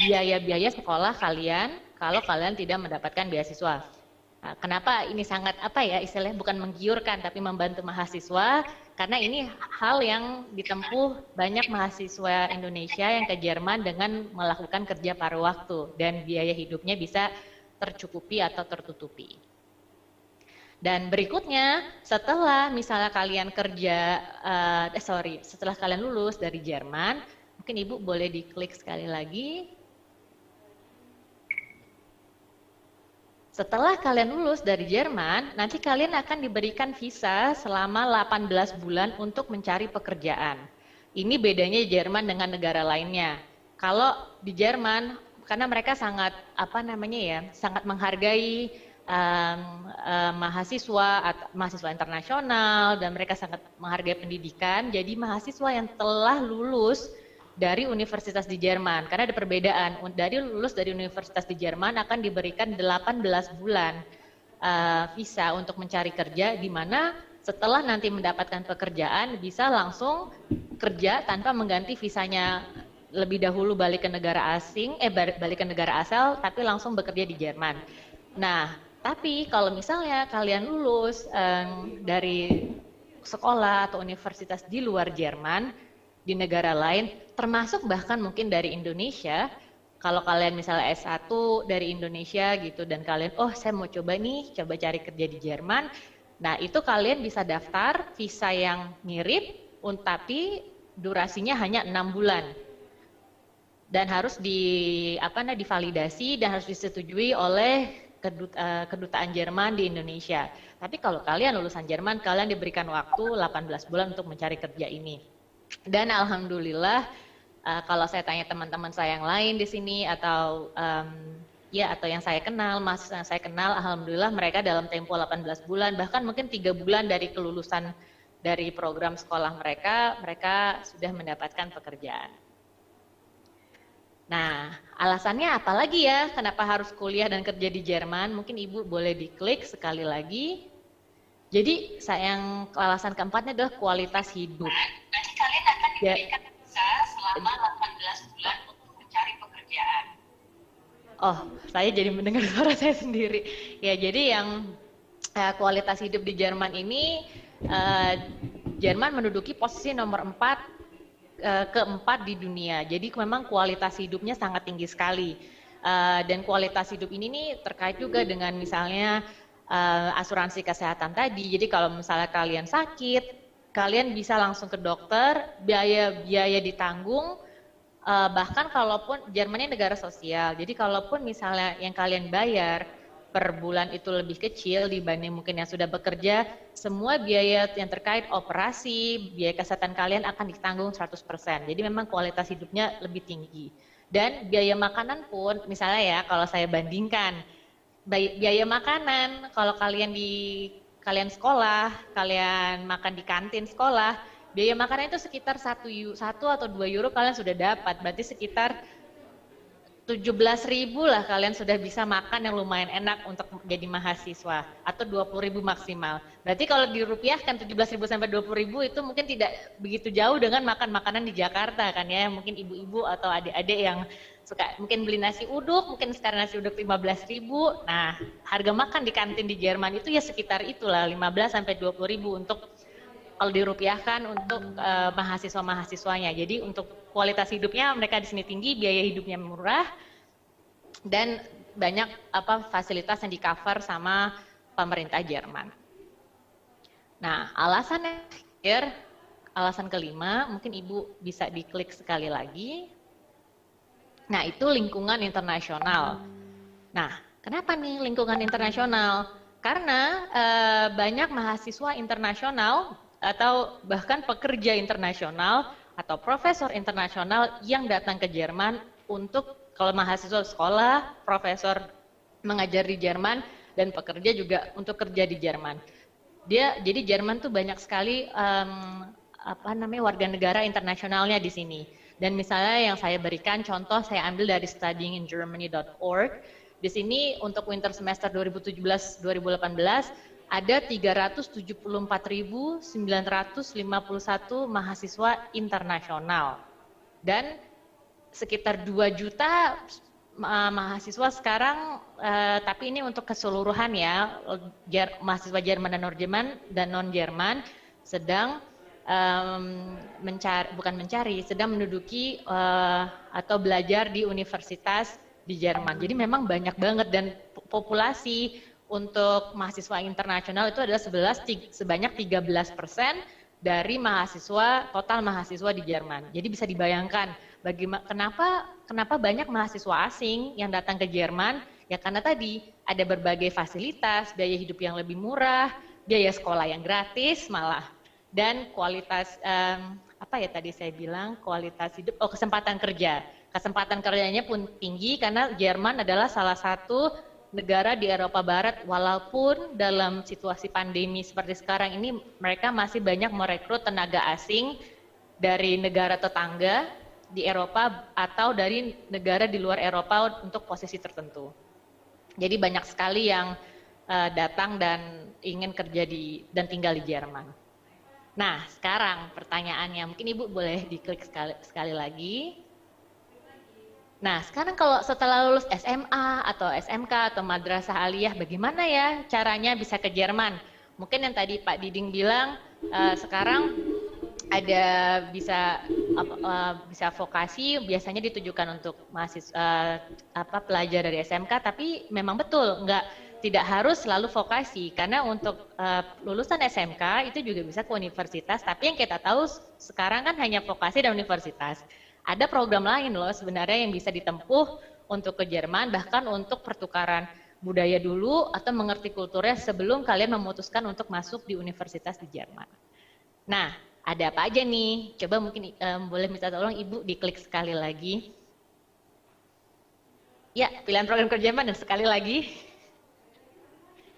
biaya-biaya sekolah kalian kalau kalian tidak mendapatkan beasiswa. Nah, kenapa ini sangat istilahnya bukan menggiurkan tapi membantu mahasiswa, karena ini hal yang ditempuh banyak mahasiswa Indonesia yang ke Jerman dengan melakukan kerja paruh waktu, dan biaya hidupnya bisa tercukupi atau tertutupi. Dan berikutnya, setelah misalnya kalian setelah kalian lulus dari Jerman, mungkin Ibu boleh diklik sekali lagi. Setelah kalian lulus dari Jerman, nanti kalian akan diberikan visa selama 18 bulan untuk mencari pekerjaan. Ini bedanya Jerman dengan negara lainnya. Kalau di Jerman, karena mereka sangat sangat menghargai mahasiswa internasional, dan mereka sangat menghargai pendidikan. Jadi mahasiswa yang telah lulus dari universitas di Jerman, karena ada perbedaan, lulus dari universitas di Jerman akan diberikan 18 bulan visa untuk mencari kerja, di mana setelah nanti mendapatkan pekerjaan bisa langsung kerja tanpa mengganti visanya lebih dahulu balik ke negara asal, tapi langsung bekerja di Jerman. Nah, tapi kalau misalnya kalian lulus dari sekolah atau universitas di luar Jerman, di negara lain, termasuk bahkan mungkin dari Indonesia, kalau kalian misalnya S1 dari Indonesia gitu, dan kalian, saya mau coba cari kerja di Jerman, nah itu kalian bisa daftar visa yang mirip, tapi durasinya hanya 6 bulan. Dan harus divalidasi dan harus disetujui oleh kedutaan Jerman di Indonesia. Tapi kalau kalian lulusan Jerman, kalian diberikan waktu 18 bulan untuk mencari kerja ini. Dan alhamdulillah, kalau saya tanya teman-teman saya yang lain di sini atau yang saya kenal, mahasiswa yang saya kenal, alhamdulillah mereka dalam tempo 18 bulan, bahkan mungkin 3 bulan dari kelulusan dari program sekolah mereka sudah mendapatkan pekerjaan. Nah, alasannya apa lagi ya kenapa harus kuliah dan kerja di Jerman? Mungkin Ibu boleh diklik sekali lagi. Jadi, alasan keempatnya adalah kualitas hidup. Nanti kalian akan diberikan visa selama
selama 18 bulan untuk mencari pekerjaan.
Oh, saya jadi mendengar suara saya sendiri. Ya, jadi yang kualitas hidup di Jerman ini, Jerman menduduki posisi nomor 4 keempat di dunia. Jadi memang kualitas hidupnya sangat tinggi sekali. Dan kualitas hidup ini nih terkait juga dengan misalnya asuransi kesehatan tadi. Jadi kalau misalnya kalian sakit, kalian bisa langsung ke dokter, biaya ditanggung. Bahkan kalaupun Jerman ini negara sosial, jadi kalaupun misalnya yang kalian bayar per bulan itu lebih kecil dibanding mungkin yang sudah bekerja, semua biaya yang terkait operasi, biaya kesehatan kalian akan ditanggung 100%. Jadi memang kualitas hidupnya lebih tinggi. Dan biaya makanan pun, misalnya ya kalau saya bandingkan, biaya makanan kalau kalian sekolah, kalian makan di kantin sekolah, biaya makanan itu sekitar 1 atau 2 euro kalian sudah dapat, berarti sekitar 17.000 lah kalian sudah bisa makan yang lumayan enak untuk jadi mahasiswa, atau 20.000 maksimal. Berarti kalau dirupiahkan 17.000 sampai 20.000 itu mungkin tidak begitu jauh dengan makan makanan di Jakarta kan ya. Mungkin ibu-ibu atau adik-adik yang suka mungkin beli nasi uduk, mungkin sekarang nasi uduk 15.000. Nah, harga makan di kantin di Jerman itu ya sekitar itulah 15 sampai 20.000 untuk kalau dirupiahkan untuk mahasiswa-mahasiswanya. Jadi untuk kualitas hidupnya mereka di sini tinggi, biaya hidupnya murah, dan banyak fasilitas yang di-cover sama pemerintah Jerman. Nah, alasan kelima, mungkin Ibu bisa diklik sekali lagi. Nah, itu lingkungan internasional. Nah, kenapa nih lingkungan internasional? Karena banyak mahasiswa internasional atau bahkan pekerja internasional atau profesor internasional yang datang ke Jerman untuk kalau mahasiswa sekolah, profesor mengajar di Jerman, dan pekerja juga untuk kerja di Jerman. Jadi Jerman tuh banyak sekali warga negara internasionalnya di sini. Dan misalnya yang saya berikan contoh, saya ambil dari studyingingermany.org. Di sini untuk winter semester 2017-2018 ada 374.951 mahasiswa internasional dan sekitar 2 juta mahasiswa sekarang, tapi ini untuk keseluruhan ya, mahasiswa Jerman dan non-Jerman sedang sedang menduduki atau belajar di universitas di Jerman. Jadi memang banyak banget, dan populasi untuk mahasiswa internasional itu adalah sebanyak 13% dari total mahasiswa di Jerman. Jadi bisa dibayangkan kenapa banyak mahasiswa asing yang datang ke Jerman, ya karena tadi ada berbagai fasilitas, biaya hidup yang lebih murah, biaya sekolah yang gratis malah, dan kualitas tadi saya bilang kualitas hidup, kesempatan kerja. Kesempatan kerjanya pun tinggi karena Jerman adalah salah satu negara di Eropa Barat, walaupun dalam situasi pandemi seperti sekarang ini mereka masih banyak merekrut tenaga asing dari negara tetangga di Eropa atau dari negara di luar Eropa untuk posisi tertentu. Jadi banyak sekali yang datang dan ingin kerja dan tinggal di Jerman. Nah, sekarang pertanyaannya, mungkin Ibu boleh diklik sekali lagi. Nah, sekarang kalau setelah lulus SMA atau SMK atau madrasah aliyah, bagaimana ya caranya bisa ke Jerman? Mungkin yang tadi Pak Diding bilang, sekarang ada bisa vokasi, biasanya ditujukan untuk mahasiswa pelajar dari SMK, tapi memang betul tidak harus selalu vokasi, karena untuk lulusan SMK itu juga bisa ke universitas, tapi yang kita tahu sekarang kan hanya vokasi dan universitas. Ada program lain loh sebenarnya yang bisa ditempuh untuk ke Jerman, bahkan untuk pertukaran budaya dulu atau mengerti kulturnya sebelum kalian memutuskan untuk masuk di universitas di Jerman. Nah, ada apa aja nih? Coba mungkin boleh minta tolong Ibu diklik sekali lagi. Ya, pilihan program kerja Jerman, dan sekali lagi.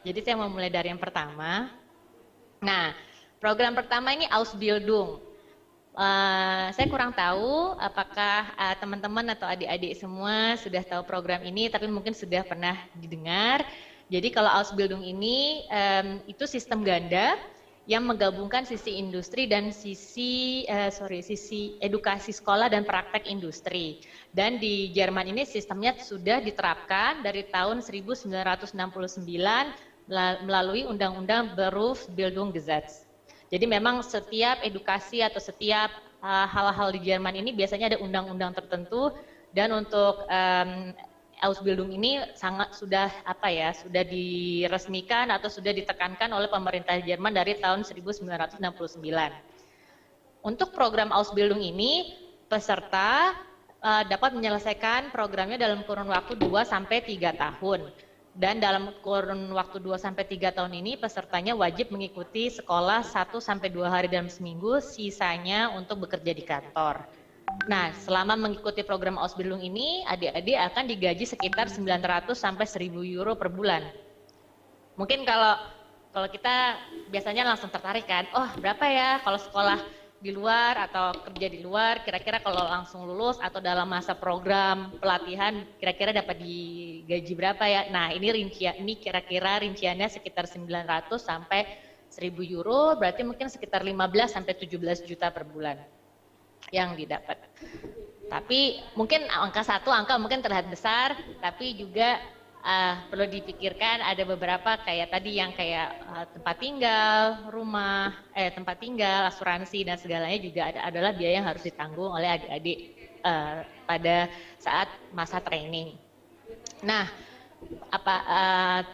Jadi saya mau mulai dari yang pertama. Nah, program pertama ini Ausbildung. Saya kurang tahu apakah teman-teman atau adik-adik semua sudah tahu program ini, tapi mungkin sudah pernah didengar. Jadi kalau Ausbildung ini itu sistem ganda, yang menggabungkan sisi industri dan sisi edukasi sekolah dan praktek industri. Dan di Jerman ini sistemnya sudah diterapkan dari tahun 1969 melalui Undang-Undang Berufsbildungsgesetz. Jadi memang setiap edukasi atau setiap hal-hal di Jerman ini biasanya ada undang-undang tertentu, dan untuk Ausbildung ini sudah diresmikan atau sudah ditekankan oleh pemerintah Jerman dari tahun 1969. Untuk program Ausbildung ini, peserta dapat menyelesaikan programnya dalam kurun waktu 2-3 tahun. Dan dalam kurun waktu 2-3 tahun ini, pesertanya wajib mengikuti sekolah 1-2 hari dalam seminggu, sisanya untuk bekerja di kantor. Nah, selama mengikuti program Ausbildung ini, adik-adik akan digaji sekitar 900 sampai 1.000 euro per bulan. Mungkin kalau kita biasanya langsung tertarik kan, oh berapa ya kalau sekolah di luar atau kerja di luar, kira-kira kalau langsung lulus atau dalam masa program pelatihan, kira-kira dapat digaji berapa ya? Nah, ini kira-kira rinciannya sekitar 900 sampai 1.000 euro, berarti mungkin sekitar 15 sampai 17 juta per bulan yang didapat. Tapi mungkin angka mungkin terlihat besar, tapi juga perlu dipikirkan ada beberapa kayak tadi yang kayak tempat tinggal, asuransi dan segalanya juga adalah biaya yang harus ditanggung oleh adik-adik pada saat masa training. Nah,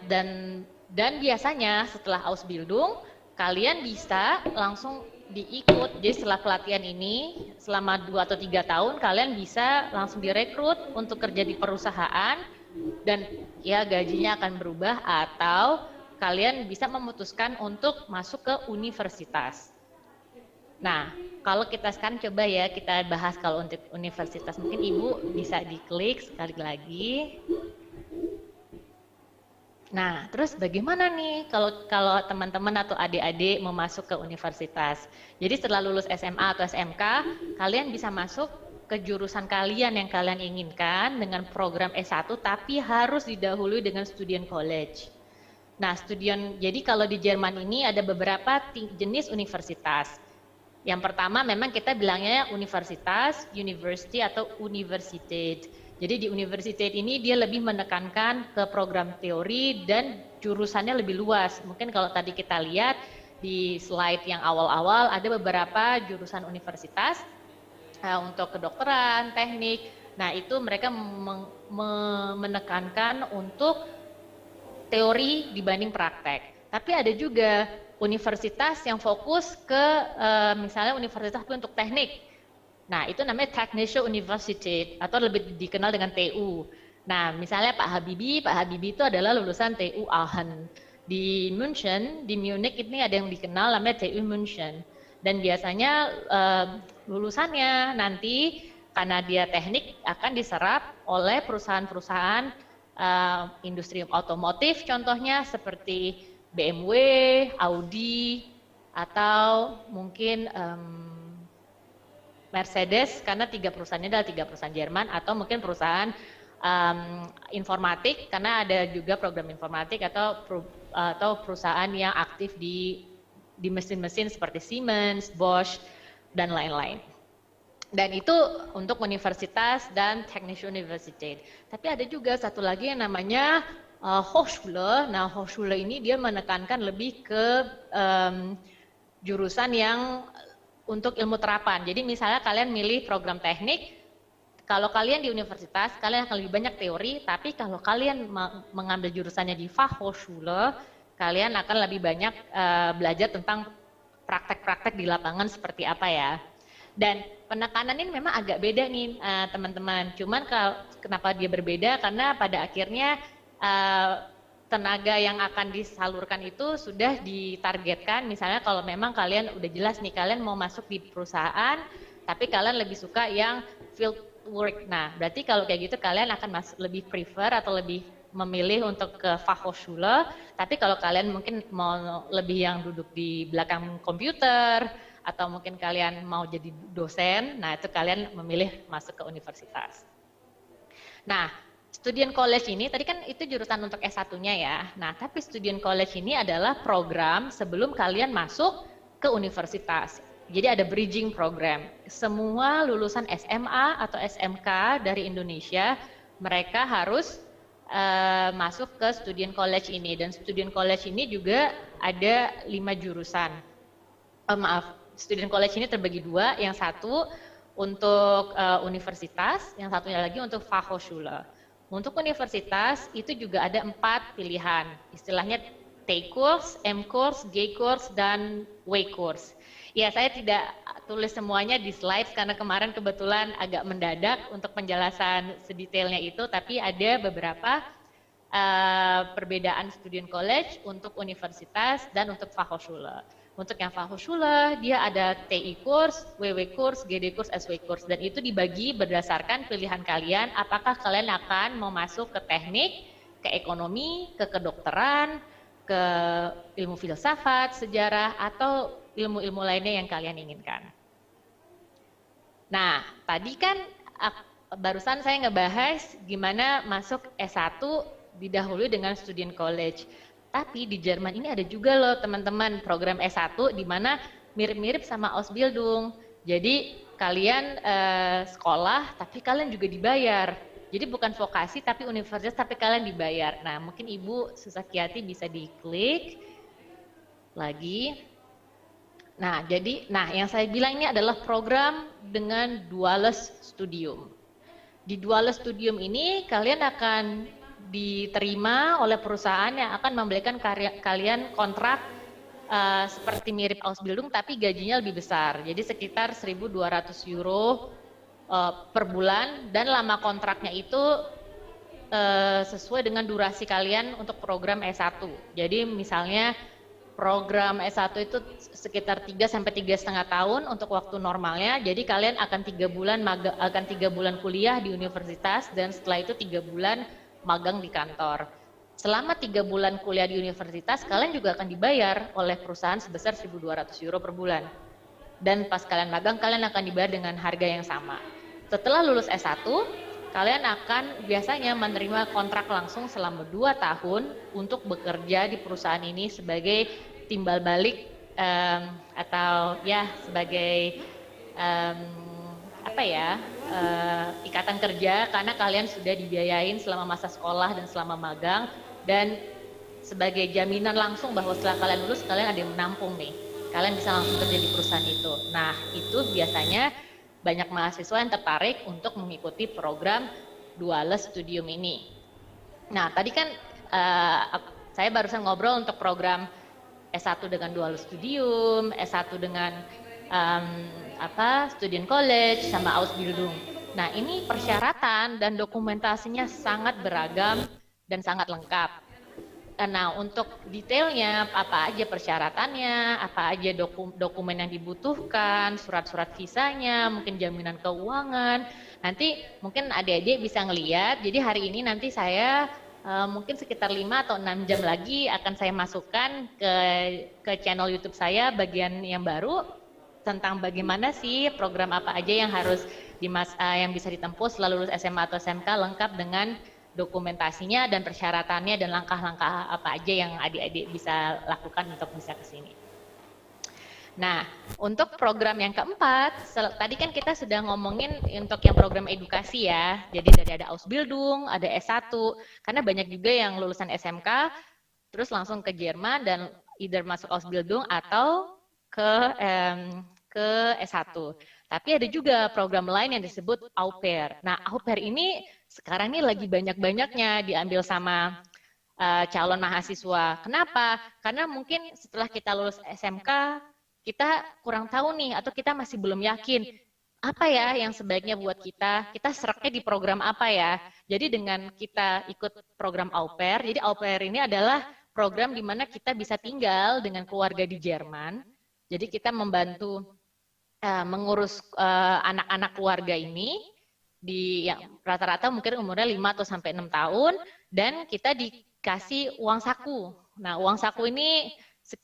dan biasanya setelah Ausbildung kalian bisa langsung diikut. Jadi setelah pelatihan ini selama 2 atau 3 tahun kalian bisa langsung direkrut untuk kerja di perusahaan, dan ya gajinya akan berubah, atau kalian bisa memutuskan untuk masuk ke universitas. Nah, kalau kita sekarang coba ya kita bahas kalau untuk universitas, mungkin Ibu bisa diklik sekali lagi. Nah, terus bagaimana nih kalau teman-teman atau adik-adik mau masuk ke universitas? Jadi setelah lulus SMA atau SMK, kalian bisa masuk ke jurusan kalian yang kalian inginkan dengan program S1, tapi harus didahului dengan student college. Nah, jadi kalau di Jerman ini ada beberapa jenis universitas. Yang pertama memang kita bilangnya universitas, university atau Universität. Jadi di universitas ini dia lebih menekankan ke program teori dan jurusannya lebih luas. Mungkin kalau tadi kita lihat di slide yang awal-awal ada beberapa jurusan universitas untuk kedokteran, teknik. Nah, itu mereka menekankan untuk teori dibanding praktek. Tapi ada juga universitas yang fokus ke misalnya universitas untuk teknik. Nah, itu namanya Technische Universität atau lebih dikenal dengan TU. Nah, misalnya Pak Habibie itu adalah lulusan TU Aachen. Di Munich ini ada yang dikenal namanya TU München. Dan biasanya lulusannya nanti karena dia teknik akan diserap oleh perusahaan-perusahaan industri otomotif, contohnya seperti BMW, Audi, atau mungkin Mercedes, karena 3 perusahaannya adalah 3 perusahaan Jerman, atau mungkin perusahaan informatik karena ada juga program informatik, atau perusahaan yang aktif di mesin-mesin seperti Siemens, Bosch, dan lain-lain. Dan itu untuk universitas dan Technische Universität. Tapi ada juga satu lagi yang namanya Hochschule. Nah, Hochschule ini dia menekankan lebih ke jurusan yang untuk ilmu terapan. Jadi misalnya kalian milih program teknik, kalau kalian di universitas, kalian akan lebih banyak teori, tapi kalau kalian mengambil jurusannya di Fachhochschule, kalian akan lebih banyak belajar tentang praktek-praktek di lapangan seperti apa ya. Dan penekanan ini memang agak beda nih teman-teman. Cuman kenapa dia berbeda? Karena pada akhirnya tenaga yang akan disalurkan itu sudah ditargetkan. Misalnya kalau memang kalian udah jelas nih kalian mau masuk di perusahaan, tapi kalian lebih suka yang field work. Nah, berarti kalau kayak gitu kalian akan lebih prefer atau lebih memilih untuk ke Fachhochschule. Tapi kalau kalian mungkin mau lebih yang duduk di belakang komputer, atau mungkin kalian mau jadi dosen, nah itu kalian memilih masuk ke universitas. Nah, student college ini, tadi kan itu jurusan untuk S1-nya ya. Nah, tapi student college ini adalah program sebelum kalian masuk ke universitas. Jadi ada bridging program. Semua lulusan SMA atau SMK dari Indonesia, mereka harus masuk ke student college ini. Dan student college ini juga ada 5 jurusan. Student college ini terbagi 2. Yang satu untuk universitas, yang satunya lagi untuk Fachhochschule. Untuk universitas itu juga ada 4 pilihan. Istilahnya T-course, M-course, G-course, dan W-course. Ya, saya tidak tulis semuanya di slide karena kemarin kebetulan agak mendadak untuk penjelasan sedetailnya itu, tapi ada beberapa perbedaan student college untuk universitas dan untuk Fachhochschule. Untuk yang Fachhochschule, dia ada TI course, WW course, GD course, SW course, dan itu dibagi berdasarkan pilihan kalian, apakah kalian akan mau masuk ke teknik, ke ekonomi, ke kedokteran, ke ilmu filsafat, sejarah, atau ilmu-ilmu lainnya yang kalian inginkan. Nah, tadi kan barusan saya ngebahas gimana masuk S1 didahului dengan student college. Tapi di Jerman ini ada juga loh teman-teman program S1 di mana mirip-mirip sama Ausbildung. Jadi kalian sekolah tapi kalian juga dibayar. Jadi bukan vokasi tapi universitas tapi kalian dibayar. Nah, mungkin Ibu Susakiati bisa diklik lagi. Nah, yang saya bilang ini adalah program dengan Duales Studium. Di Duales Studium ini kalian akan diterima oleh perusahaan yang akan memberikan kalian kontrak seperti mirip Ausbildung tapi gajinya lebih besar. Jadi sekitar 1.200 euro per bulan, dan lama kontraknya itu sesuai dengan durasi kalian untuk program S1. Jadi misalnya program S1 itu sekitar 3 sampai 3,5 tahun untuk waktu normalnya. Jadi kalian akan 3 bulan kuliah di universitas dan setelah itu 3 bulan magang di kantor. Selama 3 bulan kuliah di universitas, kalian juga akan dibayar oleh perusahaan sebesar 1.200 euro per bulan. Dan pas kalian magang, kalian akan dibayar dengan harga yang sama. Setelah lulus S1, kalian akan biasanya menerima kontrak langsung selama 2 tahun untuk bekerja di perusahaan ini sebagai timbal balik atau ya sebagai ikatan kerja, karena kalian sudah dibiayain selama masa sekolah dan selama magang, dan sebagai jaminan langsung bahwa setelah kalian lulus kalian ada yang menampung nih, kalian bisa langsung kerja di perusahaan itu. Nah, itu biasanya banyak mahasiswa yang tertarik untuk mengikuti program Duales Studium ini. Nah, tadi kan saya barusan ngobrol untuk program S1 dengan Duales Studium, S1 dengan student college sama Ausbildung. Nah, ini persyaratan dan dokumentasinya sangat beragam dan sangat lengkap. Nah, untuk detailnya apa aja persyaratannya, apa aja dokumen yang dibutuhkan, surat-surat visanya, mungkin jaminan keuangan. Nanti mungkin adik-adik bisa ngeliat. Jadi hari ini nanti saya mungkin sekitar 5 atau 6 jam lagi akan saya masukkan ke channel YouTube saya bagian yang baru tentang bagaimana sih program apa aja yang harus yang bisa ditempuh setelah lulus SMA atau SMK, lengkap dengan dokumentasinya dan persyaratannya dan langkah-langkah apa aja yang adik-adik bisa lakukan untuk bisa ke sini. Nah, untuk program yang keempat, tadi kan kita sudah ngomongin untuk yang program edukasi ya. Jadi dari ada Ausbildung, ada S1, karena banyak juga yang lulusan SMK terus langsung ke Jerman dan either masuk Ausbildung atau ke S1. Tapi ada juga program lain yang disebut au pair. Nah, au pair ini sekarang ini lagi banyak-banyaknya diambil sama calon mahasiswa. Kenapa? Karena mungkin setelah kita lulus SMK, kita kurang tahu nih, atau kita masih belum yakin, apa ya yang sebaiknya buat kita seraknya di program apa ya. Jadi dengan kita ikut program au pair, jadi au pair ini adalah program di mana kita bisa tinggal dengan keluarga di Jerman. Jadi kita membantu mengurus anak-anak keluarga ini, rata-rata mungkin umurnya 5 atau sampai 6 tahun, dan kita dikasih uang saku. Nah, uang saku ini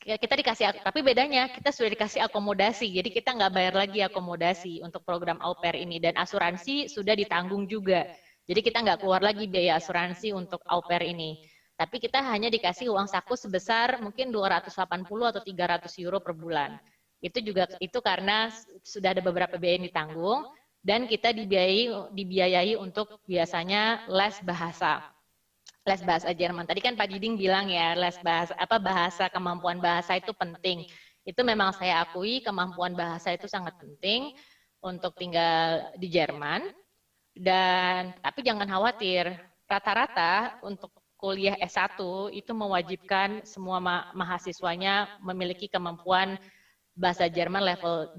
kita dikasih, tapi bedanya kita sudah dikasih akomodasi, jadi kita nggak bayar lagi akomodasi untuk program au pair ini, dan asuransi sudah ditanggung juga. Jadi kita nggak keluar lagi biaya asuransi untuk au pair ini. Tapi kita hanya dikasih uang saku sebesar mungkin 280 atau 300 euro per bulan. Itu karena sudah ada beberapa biaya yang ditanggung dan kita dibiayai untuk biasanya les bahasa Jerman. Tadi kan Pak Diding bilang ya, les bahasa kemampuan bahasa itu penting. Itu memang saya akui, kemampuan bahasa itu sangat penting untuk tinggal di Jerman. Tapi jangan khawatir, rata-rata untuk kuliah S1 itu mewajibkan semua mahasiswanya memiliki kemampuan bahasa Jerman level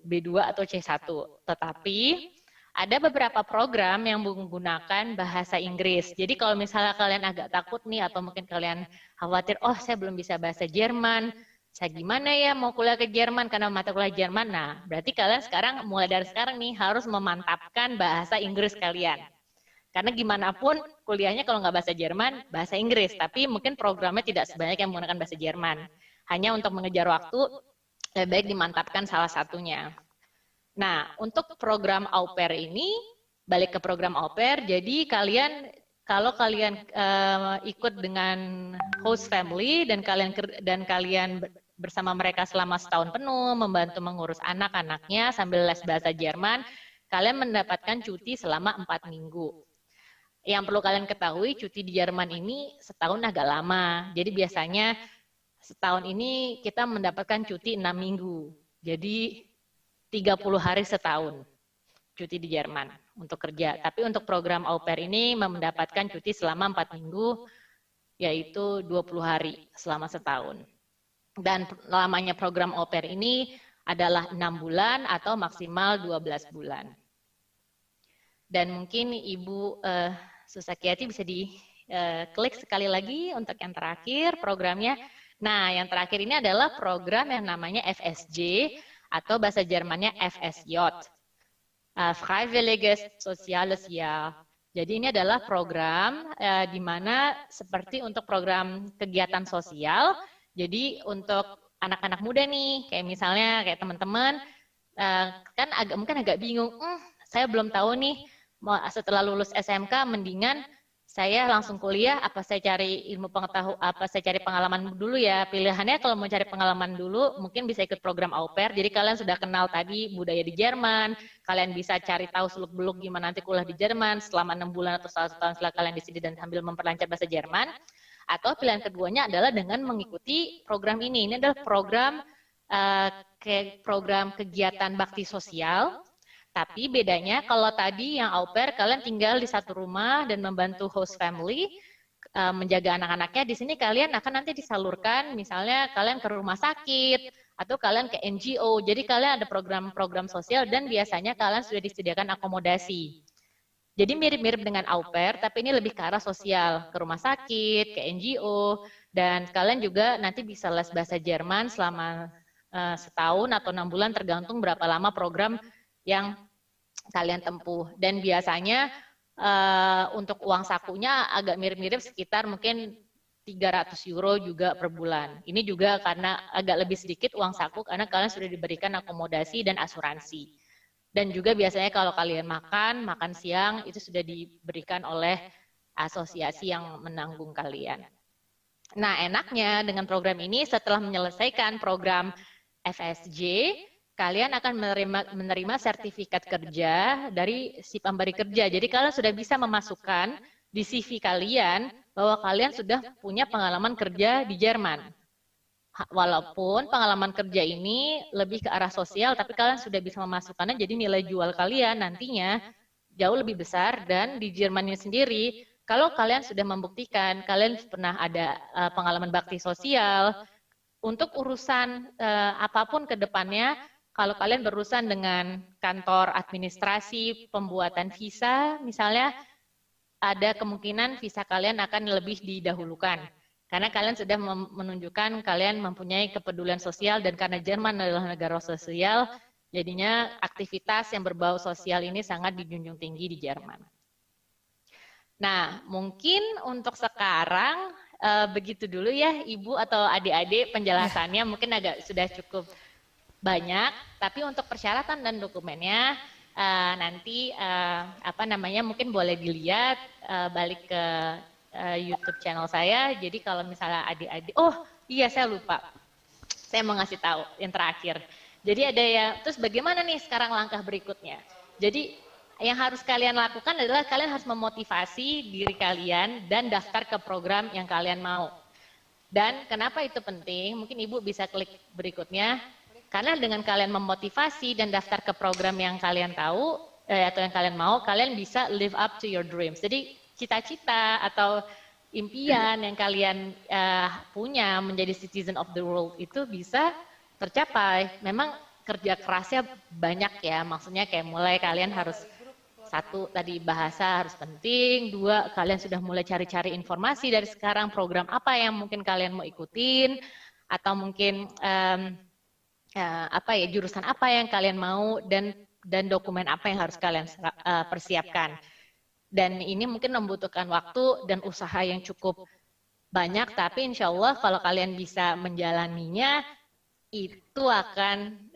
B2 atau C1. Tetapi ada beberapa program yang menggunakan bahasa Inggris. Jadi kalau misalnya kalian agak takut nih atau mungkin kalian khawatir, oh saya belum bisa bahasa Jerman, saya gimana ya mau kuliah ke Jerman karena mata kuliah Jerman. Nah, berarti kalian mulai dari sekarang nih harus memantapkan bahasa Inggris kalian. Karena gimana pun kuliahnya kalau nggak bahasa Jerman, bahasa Inggris. Tapi mungkin programnya tidak sebanyak yang menggunakan bahasa Jerman. Hanya untuk mengejar waktu, lebih baik dimantapkan salah satunya. Nah, untuk program au pair ini, balik ke program au pair, jadi kalau kalian ikut dengan host family dan kalian bersama mereka selama setahun penuh, membantu mengurus anak-anaknya sambil les bahasa Jerman, kalian mendapatkan cuti selama 4 minggu. Yang perlu kalian ketahui, cuti di Jerman ini setahun agak lama. Jadi biasanya setahun ini kita mendapatkan cuti 6 minggu. Jadi 30 hari setahun cuti di Jerman untuk kerja. Tapi untuk program au pair ini mendapatkan cuti selama 4 minggu, yaitu 20 hari selama setahun. Dan lamanya program au pair ini adalah 6 bulan atau maksimal 12 bulan. Dan mungkin Ibu Susakiati bisa diklik sekali lagi untuk yang terakhir programnya. Nah, yang terakhir ini adalah program yang namanya FSJ atau bahasa Jermannya FSJ, Freiwilliges Soziales Jahr. Jadi ini adalah program di mana seperti untuk program kegiatan sosial. Jadi untuk anak-anak muda nih, kayak misalnya kayak teman-teman kan mungkin agak bingung, saya belum tahu nih setelah lulus SMK mendingan saya langsung kuliah, apa saya cari ilmu pengetahuan, apa saya cari pengalaman dulu ya. Pilihannya kalau mau cari pengalaman dulu, mungkin bisa ikut program au pair. Jadi kalian sudah kenal tadi budaya di Jerman, kalian bisa cari tahu seluk-beluk gimana nanti kuliah di Jerman selama 6 bulan atau 1 tahun setelah kalian di sini dan sambil memperlancar bahasa Jerman. Atau pilihan keduanya adalah dengan mengikuti program ini. Ini adalah program kegiatan bakti sosial. Tapi bedanya kalau tadi yang au pair kalian tinggal di satu rumah dan membantu host family menjaga anak-anaknya, di sini kalian akan nanti disalurkan misalnya kalian ke rumah sakit atau kalian ke NGO. Jadi kalian ada program-program sosial dan biasanya kalian sudah disediakan akomodasi. Jadi mirip-mirip dengan au pair tapi ini lebih ke arah sosial, ke rumah sakit, ke NGO, dan kalian juga nanti bisa les bahasa Jerman selama setahun atau 6 bulan tergantung berapa lama program yang kalian tempuh. Dan biasanya untuk uang sakunya agak mirip-mirip sekitar mungkin 300 euro juga per bulan. Ini juga karena agak lebih sedikit uang saku karena kalian sudah diberikan akomodasi dan asuransi. Dan juga biasanya kalau kalian makan siang itu sudah diberikan oleh asosiasi yang menanggung kalian. Nah, enaknya dengan program ini setelah menyelesaikan program FSJ, kalian akan menerima sertifikat kerja dari si pemberi kerja. Jadi kalian sudah bisa memasukkan di CV kalian bahwa kalian sudah punya pengalaman kerja di Jerman. Walaupun pengalaman kerja ini lebih ke arah sosial, tapi kalian sudah bisa memasukkannya, jadi nilai jual kalian nantinya jauh lebih besar. Dan di Jerman ini sendiri, kalau kalian sudah membuktikan kalian pernah ada pengalaman bakti sosial, untuk urusan apapun ke depannya, kalau kalian berurusan dengan kantor administrasi, pembuatan visa, misalnya ada kemungkinan visa kalian akan lebih didahulukan. Karena kalian sudah menunjukkan kalian mempunyai kepedulian sosial dan karena Jerman adalah negara sosial, jadinya aktivitas yang berbau sosial ini sangat dijunjung tinggi di Jerman. Nah, mungkin untuk sekarang begitu dulu ya Ibu atau adik-adik penjelasannya mungkin agak sudah cukup banyak, tapi untuk persyaratan dan dokumennya nanti apa namanya mungkin boleh dilihat balik ke YouTube channel saya. Jadi kalau misalnya adik-adik, oh iya saya lupa, saya mau ngasih tahu yang terakhir. Jadi ada ya, terus bagaimana nih sekarang langkah berikutnya? Jadi yang harus kalian lakukan adalah kalian harus memotivasi diri kalian dan daftar ke program yang kalian mau. Dan kenapa itu penting? Mungkin Ibu bisa klik berikutnya. Karena dengan kalian memotivasi dan daftar ke program yang kalian tahu atau yang kalian mau, kalian bisa live up to your dreams. Jadi cita-cita atau impian yang kalian punya menjadi citizen of the world itu bisa tercapai. Memang kerja kerasnya banyak ya, maksudnya kayak mulai kalian harus satu tadi bahasa harus penting, dua kalian sudah mulai cari-cari informasi dari sekarang program apa yang mungkin kalian mau ikutin atau mungkin apa ya jurusan apa yang kalian mau dan dokumen apa yang harus kalian persiapkan. Dan ini mungkin membutuhkan waktu dan usaha yang cukup banyak, tapi insya Allah kalau kalian bisa menjalaninya itu akan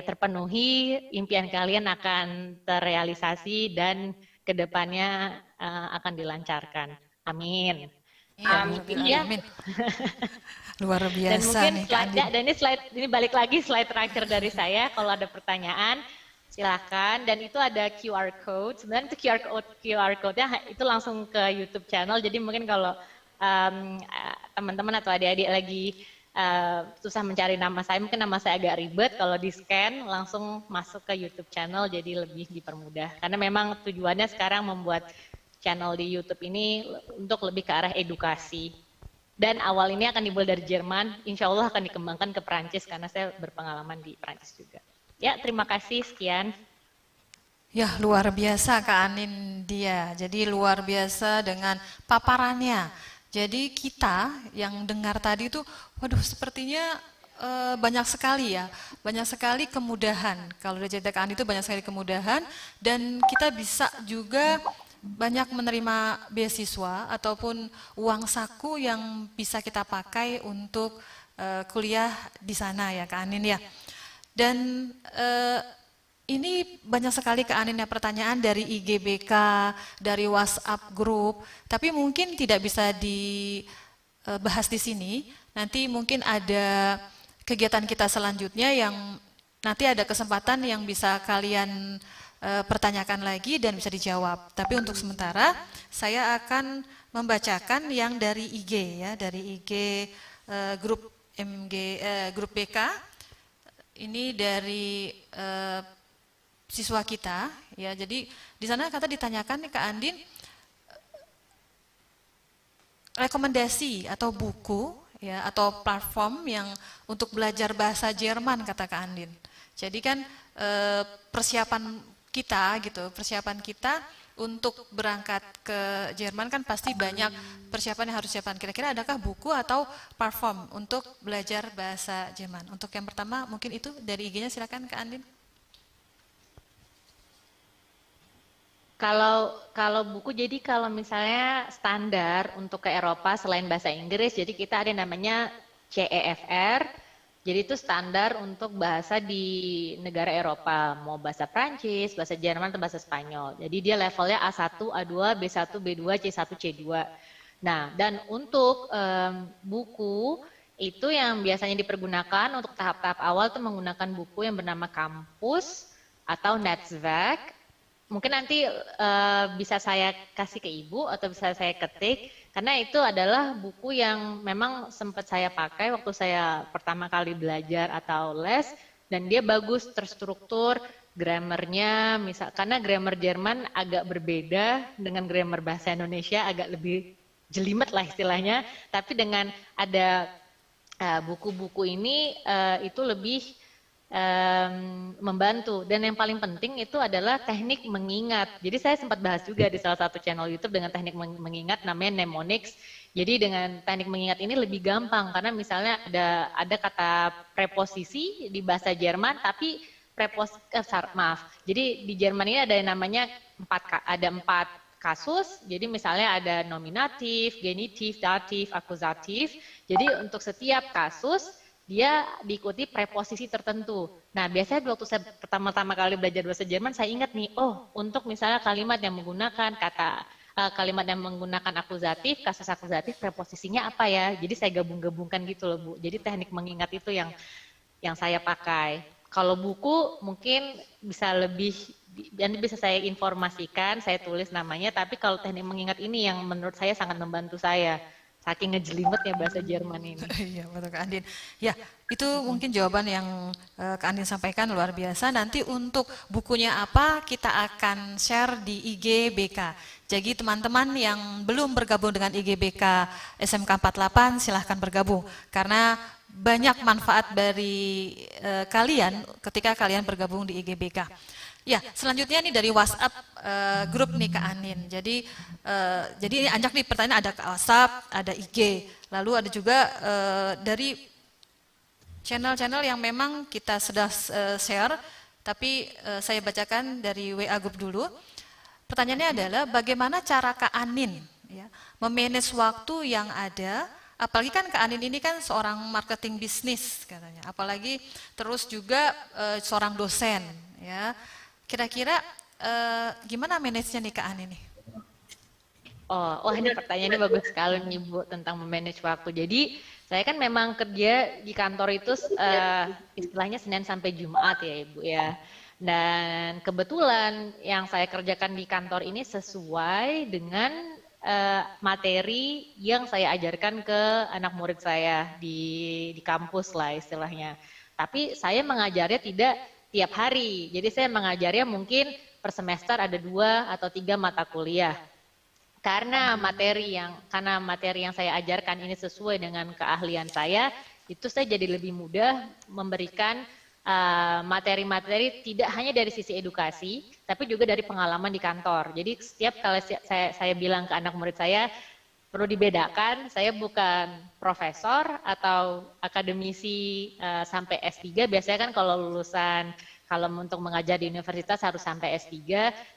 terpenuhi, impian kalian akan terrealisasi dan kedepannya akan dilancarkan. Amin.
Amin.
Ya.
Amin. Luar biasa.
Dan mungkin
nih,
dan ini balik lagi slide terakhir dari saya. Kalau ada pertanyaan silakan. Dan itu ada QR code. Sebenarnya itu QR code-nya itu langsung ke YouTube channel. Jadi mungkin kalau teman-teman atau adik-adik lagi susah mencari nama saya, mungkin nama saya agak ribet, kalau di scan langsung masuk ke YouTube channel jadi lebih dipermudah. Karena memang tujuannya sekarang membuat channel di YouTube ini untuk lebih ke arah edukasi. Dan awal ini akan dimulai dari Jerman, insya Allah akan dikembangkan ke Perancis karena saya berpengalaman di Perancis juga. Ya, terima kasih, sekian.
Ya, luar biasa Kak Anin dia. Jadi luar biasa dengan paparannya. Jadi kita yang dengar tadi itu, waduh sepertinya banyak sekali ya, banyak sekali kemudahan. Kalau dari cerita Kak Andi itu banyak sekali kemudahan dan kita bisa juga banyak menerima beasiswa ataupun uang saku yang bisa kita pakai untuk kuliah di sana ya Kak Anin ya. Dan ini banyak sekali Kak Anin ya pertanyaan dari IGBK, dari WhatsApp grup, tapi mungkin tidak bisa dibahas di sini. Nanti mungkin ada kegiatan kita selanjutnya yang nanti ada kesempatan yang bisa kalian pertanyakan lagi dan bisa dijawab. Tapi untuk sementara saya akan membacakan yang dari IG ya, dari IG grup grup BK. Ini dari siswa kita ya. Jadi di sana kata ditanyakan nih Kak Andin rekomendasi atau buku ya atau platform yang untuk belajar bahasa Jerman kata Kak Andin. Jadi kan persiapan kita untuk berangkat ke Jerman kan pasti banyak persiapan yang harus siapkan. Kira-kira adakah buku atau platform untuk belajar bahasa Jerman? Untuk yang pertama mungkin itu dari IG-nya silakan Kak Andin.
Kalau buku, jadi kalau misalnya standar untuk ke Eropa selain bahasa Inggris, jadi kita ada namanya CEFR, jadi itu standar untuk bahasa di negara Eropa, mau bahasa Prancis, bahasa Jerman, atau bahasa Spanyol. Jadi dia levelnya A1, A2, B1, B2, C1, C2. Nah, dan untuk buku, itu yang biasanya dipergunakan untuk tahap-tahap awal itu menggunakan buku yang bernama Kampus atau Netzwerk. Mungkin nanti bisa saya kasih ke Ibu atau bisa saya ketik, karena itu adalah buku yang memang sempat saya pakai waktu saya pertama kali belajar atau les, dan dia bagus, terstruktur, grammarnya, karena grammar Jerman agak berbeda dengan grammar bahasa Indonesia, agak lebih jelimet lah istilahnya, tapi dengan ada buku-buku ini itu lebih membantu. Dan yang paling penting itu adalah teknik mengingat. Jadi saya sempat bahas juga di salah satu channel YouTube dengan teknik mengingat namanya mnemonics. Jadi dengan teknik mengingat ini lebih gampang karena misalnya ada kata preposisi di bahasa Jerman tapi jadi di Jerman ini ada yang namanya empat kasus. Jadi misalnya ada nominatif, genitif, datif, akusatif. Jadi untuk setiap kasus dia diikuti preposisi tertentu. Nah, biasanya waktu saya pertama-tama kali belajar bahasa Jerman, saya ingat nih, oh, untuk misalnya kalimat yang menggunakan kalimat yang menggunakan akusatif, kasus akusatif, preposisinya apa ya? Jadi saya gabung-gabungkan gitu loh, Bu. Jadi teknik mengingat itu yang saya pakai. Kalau buku mungkin bisa lebih, nanti bisa saya informasikan, saya tulis namanya, tapi kalau teknik mengingat ini yang menurut saya sangat membantu saya. Saking ngejelimetnya bahasa Jerman ini.
Iya, betul Kak Andin. Ya, itu mungkin jawaban yang Kak Andin sampaikan luar biasa. Nanti untuk bukunya apa kita akan share di IG BK. Jadi teman-teman yang belum bergabung dengan IG BK SMK 48 silahkan bergabung. Karena banyak manfaat dari kalian ketika kalian bergabung di IG BK. Ya, selanjutnya nih dari WhatsApp grup nih Kak Anin. Jadi ini anjak nih pertanyaan, ada WhatsApp, ada IG, lalu ada juga dari channel-channel yang memang kita sudah share, tapi saya bacakan dari WA grup dulu. Pertanyaannya adalah bagaimana cara Kak Anin ya, memanage waktu yang ada, apalagi kan Kak Anin ini kan seorang marketing bisnis katanya, apalagi terus juga seorang dosen ya. Kira-kira gimana manage-nya nih Kak Ani nih?
Oh, ini pertanyaannya bagus sekali nih Bu tentang memanage waktu. Jadi saya kan memang kerja di kantor itu istilahnya Senin sampai Jumat ya Ibu ya. Dan kebetulan yang saya kerjakan di kantor ini sesuai dengan materi yang saya ajarkan ke anak murid saya di kampus lah istilahnya. Tapi saya mengajarnya tidak tiap hari. Jadi saya mengajarnya mungkin per semester ada 2 atau 3 mata kuliah. Karena materi yang saya ajarkan ini sesuai dengan keahlian saya, itu saya jadi lebih mudah memberikan materi-materi tidak hanya dari sisi edukasi, tapi juga dari pengalaman di kantor. Jadi setiap kali saya bilang ke anak murid saya, perlu dibedakan, saya bukan profesor atau akademisi sampai S3, biasanya kan kalau lulusan, kalau untuk mengajar di universitas harus sampai S3,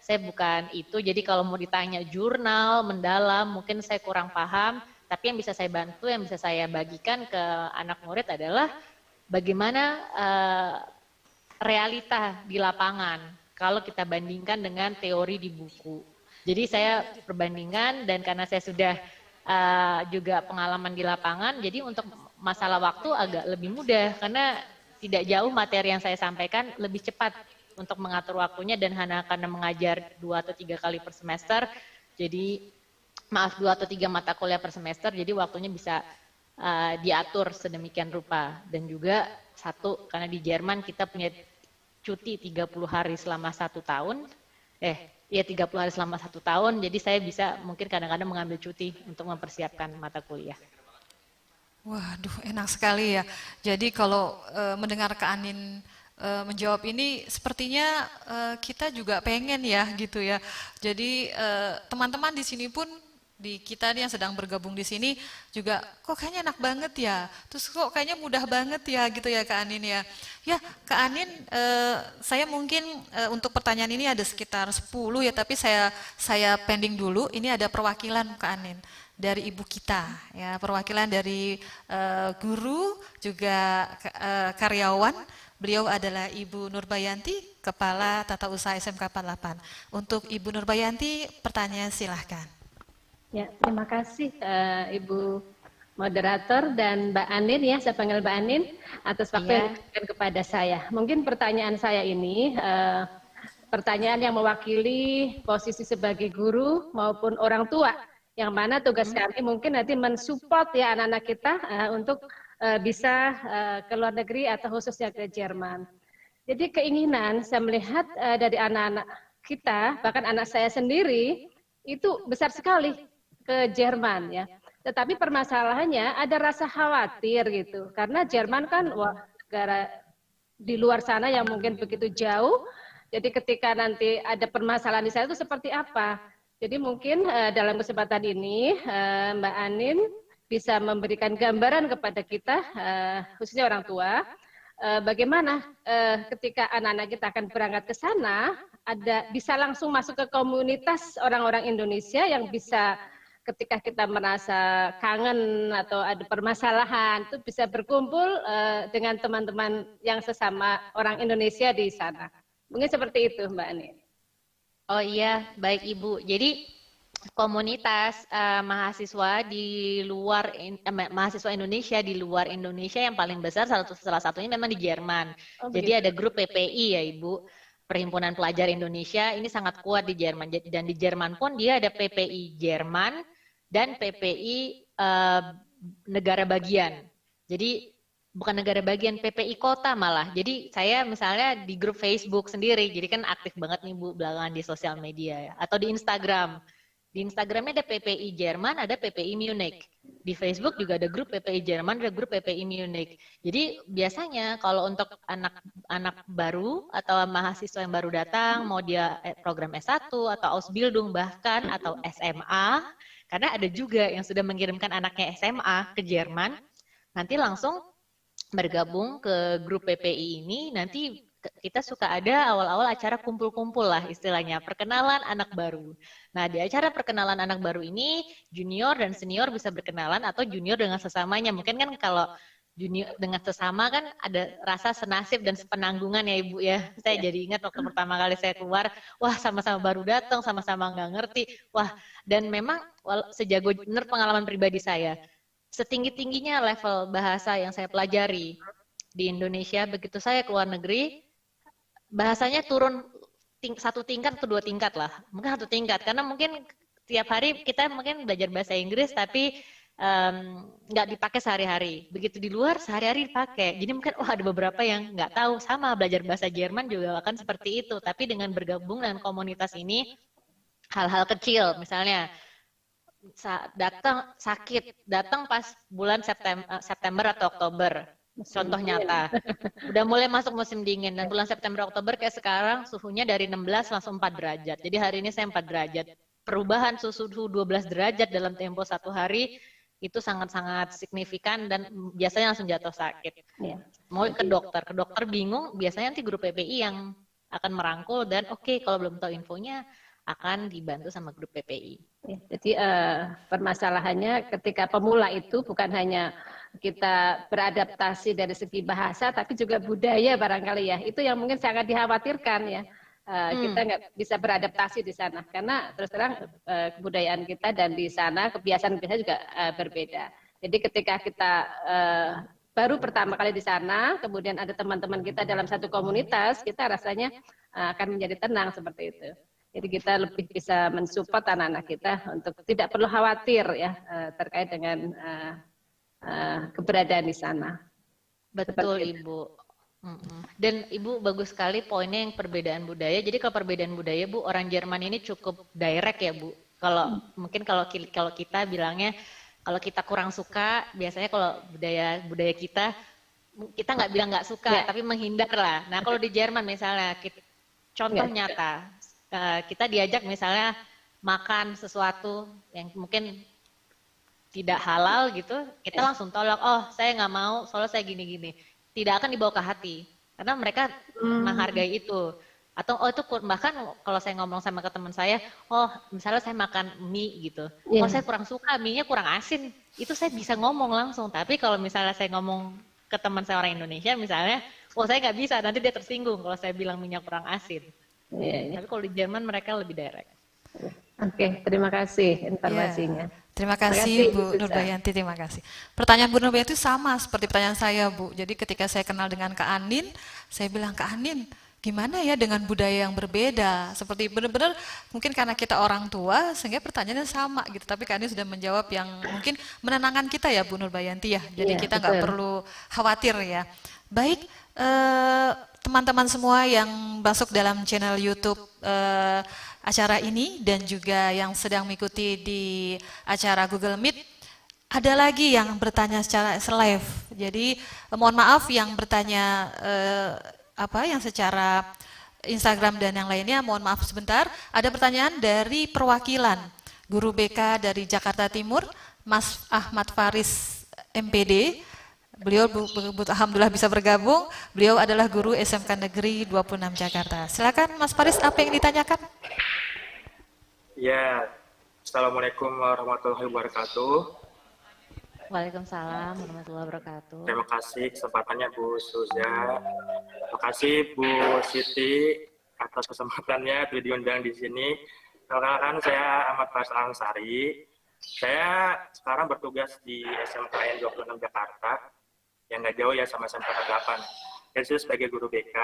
saya bukan itu, jadi kalau mau ditanya jurnal, mendalam, mungkin saya kurang paham, tapi yang bisa saya bantu, yang bisa saya bagikan ke anak murid adalah bagaimana realita di lapangan, kalau kita bandingkan dengan teori di buku. Jadi saya perbandingan, dan karena saya sudah juga pengalaman di lapangan, jadi untuk masalah waktu agak lebih mudah karena tidak jauh materi yang saya sampaikan, lebih cepat untuk mengatur waktunya, dan karena mengajar 2 atau 3 kali per semester, jadi 2 atau 3 mata kuliah per semester, jadi waktunya bisa diatur sedemikian rupa. Dan juga satu, karena di Jerman kita punya cuti 30 hari selama 1 tahun, 30 hari selama 1 tahun, jadi saya bisa mungkin kadang-kadang mengambil cuti untuk mempersiapkan mata kuliah.
Waduh, enak sekali ya. Jadi kalau mendengar Kak Anin menjawab ini, sepertinya kita juga pengen ya gitu ya. Jadi teman-teman di sini pun, di kita yang sedang bergabung di sini juga, kok kayaknya enak banget ya, terus kok kayaknya mudah banget ya gitu ya Kak Anin ya. Ya Kak Anin, saya mungkin untuk pertanyaan ini ada sekitar 10 ya, tapi saya pending dulu. Ini ada perwakilan Kak Anin dari ibu kita ya, perwakilan dari guru juga karyawan. Beliau adalah Ibu Nurbayanti, Kepala Tata Usaha SMK 48. Untuk Ibu Nurbayanti, pertanyaan silahkan.
Ya, terima kasih Ibu moderator dan Mbak Anin ya, saya panggil Mbak Anin atas waktu yang diberikan kepada saya. Mungkin pertanyaan saya ini pertanyaan yang mewakili posisi sebagai guru maupun orang tua, yang mana tugas kami mungkin nanti mensupport ya anak-anak kita untuk bisa ke luar negeri atau khususnya ke Jerman. Jadi keinginan saya melihat dari anak-anak kita, bahkan anak saya sendiri itu besar sekali ke Jerman ya. Tetapi permasalahannya ada rasa khawatir gitu. Karena Jerman kan negara di luar sana yang mungkin begitu jauh. Jadi ketika nanti ada permasalahan di sana itu seperti apa? Jadi mungkin dalam kesempatan ini Mbak Anin bisa memberikan gambaran kepada kita, khususnya orang tua, bagaimana ketika anak-anak kita akan berangkat ke sana, bisa langsung masuk ke komunitas orang-orang Indonesia yang bisa ketika kita merasa kangen atau ada permasalahan itu bisa berkumpul dengan teman-teman yang sesama orang Indonesia di sana. Mungkin seperti itu Mbak Ani.
Oh iya, baik Ibu. Jadi komunitas mahasiswa di luar mahasiswa Indonesia di luar Indonesia yang paling besar salah satunya memang di Jerman. Jadi ada grup PPI ya Ibu, Perhimpunan Pelajar Indonesia, ini sangat kuat di Jerman. Dan di Jerman pun dia ada PPI Jerman dan PPI negara bagian. Jadi bukan negara bagian, PPI kota malah. Jadi saya misalnya di grup Facebook sendiri, jadi kan aktif banget nih Bu belakangan di sosial media ya, atau di Instagram. Di Instagramnya ada PPI Jerman, ada PPI Munich. Di Facebook juga ada grup PPI Jerman, ada grup PPI Munich. Jadi biasanya kalau untuk anak-anak baru atau mahasiswa yang baru datang, mau dia program S1 atau Ausbildung bahkan atau SMA, karena ada juga yang sudah mengirimkan anaknya SMA ke Jerman, nanti langsung bergabung ke grup PPI ini, nanti kita suka ada awal-awal acara kumpul-kumpul lah istilahnya, perkenalan anak baru. Nah di acara perkenalan anak baru ini, junior dan senior bisa berkenalan atau junior dengan sesamanya. Mungkin kan kalau junior dengan sesama kan ada rasa senasib dan sepenanggungan ya Ibu ya. Saya jadi ingat waktu pertama kali saya keluar, wah sama-sama baru datang, sama-sama nggak ngerti. Wah, dan memang sejago benar pengalaman pribadi saya. Setinggi-tingginya level bahasa yang saya pelajari di Indonesia, begitu saya keluar negeri, bahasanya turun satu tingkat atau dua tingkat lah, mungkin satu tingkat, karena mungkin tiap hari kita mungkin belajar bahasa Inggris tapi nggak dipakai sehari-hari, begitu di luar sehari-hari dipakai, jadi mungkin ada beberapa yang nggak tahu. Sama belajar bahasa Jerman juga akan seperti itu, tapi dengan bergabung dengan komunitas ini, hal-hal kecil misalnya datang sakit, datang pas bulan September atau Oktober, contoh nyata, udah mulai masuk musim dingin dan bulan September Oktober kayak sekarang suhunya dari 16 langsung 4 derajat. Jadi hari ini saya 4 derajat. Perubahan suhu 12 derajat dalam tempo 1 hari itu sangat-sangat signifikan dan biasanya langsung jatuh sakit. Ya. Mau ke dokter bingung, biasanya nanti grup PPI yang akan merangkul dan oke, kalau belum tahu infonya akan dibantu sama grup PPI.
Ya, jadi permasalahannya ketika pemula itu bukan hanya kita beradaptasi dari segi bahasa, tapi juga budaya barangkali ya. Itu yang mungkin sangat dikhawatirkan ya. Kita nggak bisa beradaptasi di sana karena terus terang kebudayaan kita dan di sana kebiasaan kita juga berbeda. Jadi ketika kita baru pertama kali di sana, kemudian ada teman-teman kita dalam satu komunitas, kita rasanya akan menjadi tenang seperti itu. Jadi kita lebih bisa mensupport anak-anak kita untuk tidak perlu khawatir ya terkait dengan keberadaan di sana.
Betul Ibu. Dan Ibu bagus sekali poinnya yang perbedaan budaya. Jadi kalau perbedaan budaya Bu, orang Jerman ini cukup direct ya Bu. Kalau mungkin kalau kita bilangnya kalau kita kurang suka, biasanya kalau budaya kita nggak bilang nggak suka, tapi menghindar lah. Nah kalau di Jerman misalnya, contoh nyata. Kita diajak misalnya makan sesuatu yang mungkin tidak halal gitu, kita langsung tolak, oh saya nggak mau, soalnya saya gini-gini. Tidak akan dibawa ke hati, karena mereka menghargai itu. Atau itu bahkan kalau saya ngomong sama ke teman saya, oh misalnya saya makan mie gitu, oh saya kurang suka, mie-nya kurang asin, itu saya bisa ngomong langsung. Tapi kalau misalnya saya ngomong ke teman saya orang Indonesia misalnya, oh saya nggak bisa, nanti dia tersinggung kalau saya bilang mie-nya kurang asin. Tapi kalau di Jerman mereka lebih direct.
Oke, terima kasih informasinya.
Terima kasih Bu Nurbayanti, terima kasih. Pertanyaan Bu Nurbayanti sama seperti pertanyaan saya Bu. Jadi ketika saya kenal dengan Kak Anin, saya bilang Kak Anin, gimana ya dengan budaya yang berbeda? Seperti benar-benar mungkin karena kita orang tua sehingga pertanyaannya sama gitu. Tapi Kak Anin sudah menjawab yang mungkin menenangkan kita ya Bu Nurbayanti ya. Jadi kita nggak perlu khawatir ya. Baik, teman-teman semua yang masuk dalam channel YouTube acara ini dan juga yang sedang mengikuti di acara Google Meet, ada lagi yang bertanya secara live. Jadi mohon maaf yang bertanya yang secara Instagram dan yang lainnya, mohon maaf sebentar. Ada pertanyaan dari perwakilan guru BK dari Jakarta Timur, Mas Ahmad Faris MPD. Beliau alhamdulillah bisa bergabung. Beliau adalah guru SMK Negeri 26 Jakarta. Silakan Mas Faris, apa yang ditanyakan?
Ya, Assalamualaikum warahmatullahi wabarakatuh.
Waalaikumsalam warahmatullahi wabarakatuh.
Terima kasih kesempatannya Bu Suza. Terima kasih Bu Siti atas kesempatannya diundang di sini. Perkenalkan, saya Ahmad Faisal Ansari. Saya sekarang bertugas di SMKN 26 Jakarta, yang nggak jauh ya sama SMK 8. Dan saya sebagai guru BK.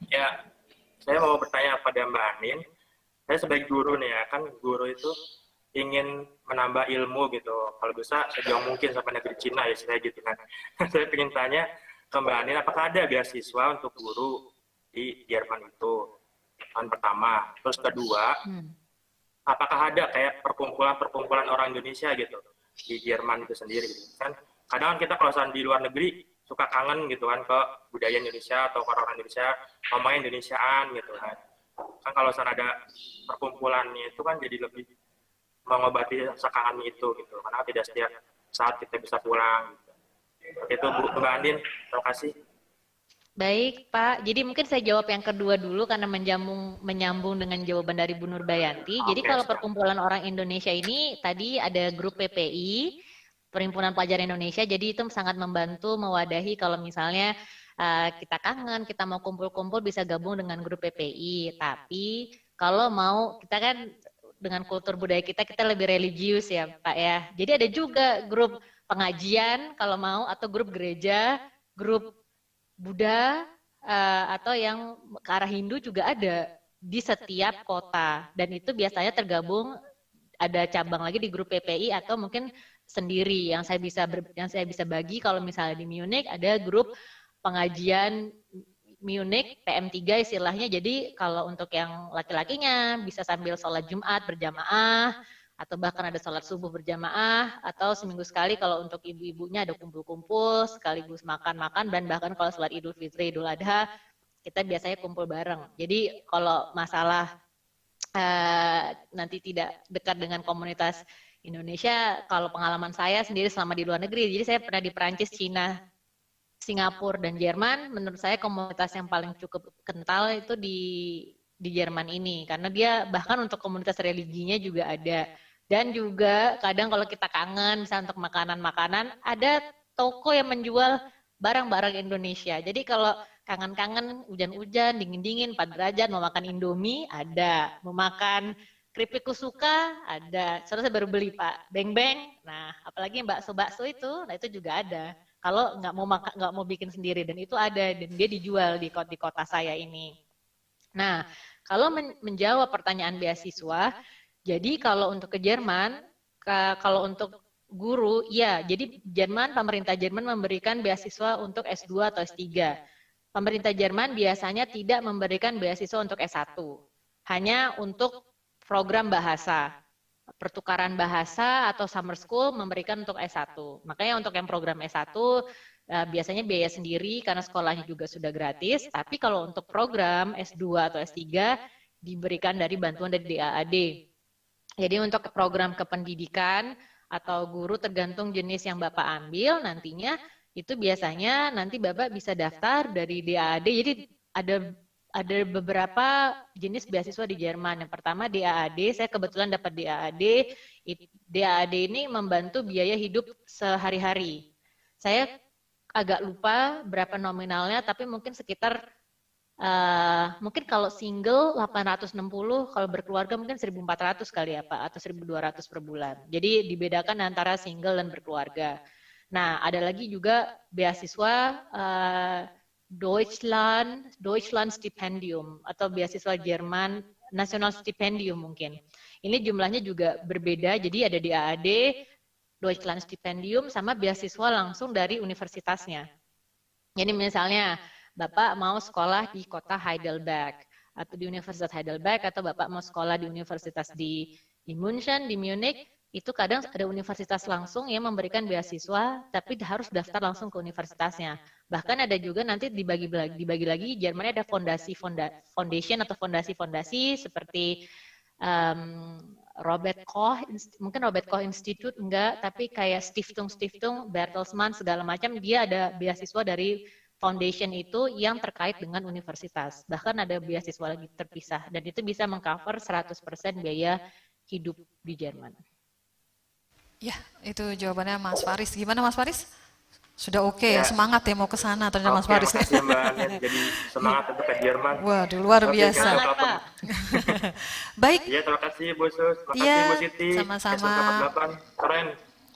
Ya, saya mau bertanya pada Mbak Anin. Saya sebagai guru nih ya, kan guru itu ingin menambah ilmu gitu. Kalau bisa sejauh mungkin sampai negeri Cina ya, saya gitu kan. Saya ingin tanya ke Mbak Anin, apakah ada beasiswa untuk guru di Jerman itu? Tahun pertama. Terus kedua, apakah ada kayak perkumpulan orang Indonesia gitu di Jerman itu sendiri gitu kan? Kadang kita kalau di luar negeri suka kangen gitu kan ke budaya Indonesia atau ke orang Indonesia, ngomongnya Indonesiaan gitu kan. Kan kalau sana ada perkumpulannya itu kan jadi lebih mengobati rasa kangen itu gitu, karena tidak setiap saat kita bisa pulang gitu. Itu Bu Mbak Andin, terima kasih.
Baik Pak, jadi mungkin saya jawab yang kedua dulu karena menyambung dengan jawaban dari Bu Nurbayanti. Jadi kalau perkumpulan orang Indonesia ini tadi ada grup PPI, Perhimpunan Pelajar Indonesia, jadi itu sangat membantu mewadahi kalau misalnya kita kangen, kita mau kumpul-kumpul bisa gabung dengan grup PPI. Tapi kalau mau, kita kan dengan kultur budaya kita lebih religius ya Pak ya. Jadi ada juga grup pengajian kalau mau, atau grup gereja, grup Buddha, atau yang ke arah Hindu juga ada di setiap kota. Dan itu biasanya tergabung, ada cabang lagi di grup PPI atau mungkin sendiri. Yang saya bisa bagi kalau misalnya di Munich ada grup pengajian Munich PM3 istilahnya. Jadi kalau untuk yang laki-lakinya bisa sambil sholat Jumat berjamaah, atau bahkan ada sholat subuh berjamaah, atau seminggu sekali kalau untuk ibu-ibunya ada kumpul-kumpul sekaligus makan-makan, dan bahkan kalau sholat Idul Fitri, Idul Adha kita biasanya kumpul bareng. Jadi kalau masalah nanti tidak dekat dengan komunitas Indonesia, kalau pengalaman saya sendiri selama di luar negeri, jadi saya pernah di Perancis, Cina, Singapura, dan Jerman. Menurut saya komunitas yang paling cukup kental itu di Jerman ini, karena dia bahkan untuk komunitas religinya juga ada. Dan juga kadang kalau kita kangen, misalnya untuk makanan-makanan, ada toko yang menjual barang-barang Indonesia. Jadi kalau kangen-kangen, hujan-hujan, dingin-dingin, 4 derajat, mau makan Indomie, ada. Mau makan keripik kusuka, ada. Soalnya saya baru beli Pak, beng-beng. Nah, apalagi bakso-bakso itu, nah itu juga ada. Kalau nggak mau bikin sendiri, dan itu ada, dan dia dijual di kota saya ini. Nah, kalau menjawab pertanyaan beasiswa, jadi kalau untuk ke Jerman, kalau untuk guru, ya, jadi pemerintah Jerman memberikan beasiswa untuk S2 atau S3. Pemerintah Jerman biasanya tidak memberikan beasiswa untuk S1, hanya untuk program bahasa, pertukaran bahasa atau summer school memberikan untuk S1. Makanya untuk yang program S1 biasanya biaya sendiri karena sekolahnya juga sudah gratis, tapi kalau untuk program S2 atau S3 diberikan dari bantuan dari DAAD. Jadi untuk program kependidikan atau guru tergantung jenis yang Bapak ambil nantinya, itu biasanya nanti Bapak bisa daftar dari DAAD. Jadi ada beberapa jenis beasiswa di Jerman. Yang pertama DAAD, saya kebetulan dapat DAAD. DAAD ini membantu biaya hidup sehari-hari. Saya agak lupa berapa nominalnya, tapi mungkin sekitar mungkin kalau single 860, kalau berkeluarga mungkin 1.400 kali ya Pak, atau 1.200 per bulan. Jadi dibedakan antara single dan berkeluarga. Nah, ada lagi juga beasiswa Deutschland Stipendium atau beasiswa Jerman National Stipendium mungkin. Ini jumlahnya juga berbeda, jadi ada DAAD, Deutschland Stipendium, sama beasiswa langsung dari universitasnya. Jadi misalnya Bapak mau sekolah di kota Heidelberg atau di Universitas Heidelberg, atau Bapak mau sekolah di universitas di München, di Munich, itu kadang ada universitas langsung yang memberikan beasiswa, tapi harus daftar langsung ke universitasnya. Bahkan ada juga nanti dibagi lagi, Jerman ada foundation atau fondasi-fondasi seperti Robert Koch, mungkin Robert Koch Institute enggak, tapi kayak Stiftung, Bertelsmann, segala macam, dia ada beasiswa dari foundation itu yang terkait dengan universitas. Bahkan ada beasiswa lagi terpisah, dan itu bisa mengcover 100% biaya hidup di Jerman.
Ya, itu jawabannya Mas Faris. Gimana Mas Faris? Sudah oke ya,
Ya.
semangat ya mau ke sana ternyata Mas
Oke,
Faris.
makasih Mbak Anin. Jadi semangat untuk ke Jerman.
Waduh, luar
Oke,
biasa.
kita
Semangat,
kapan?
Pak.
Baik,
Iya, terima kasih Bu Sus. Terima
Iya,
kasih Bu Siti.
sama-sama.
SMK 48. Keren.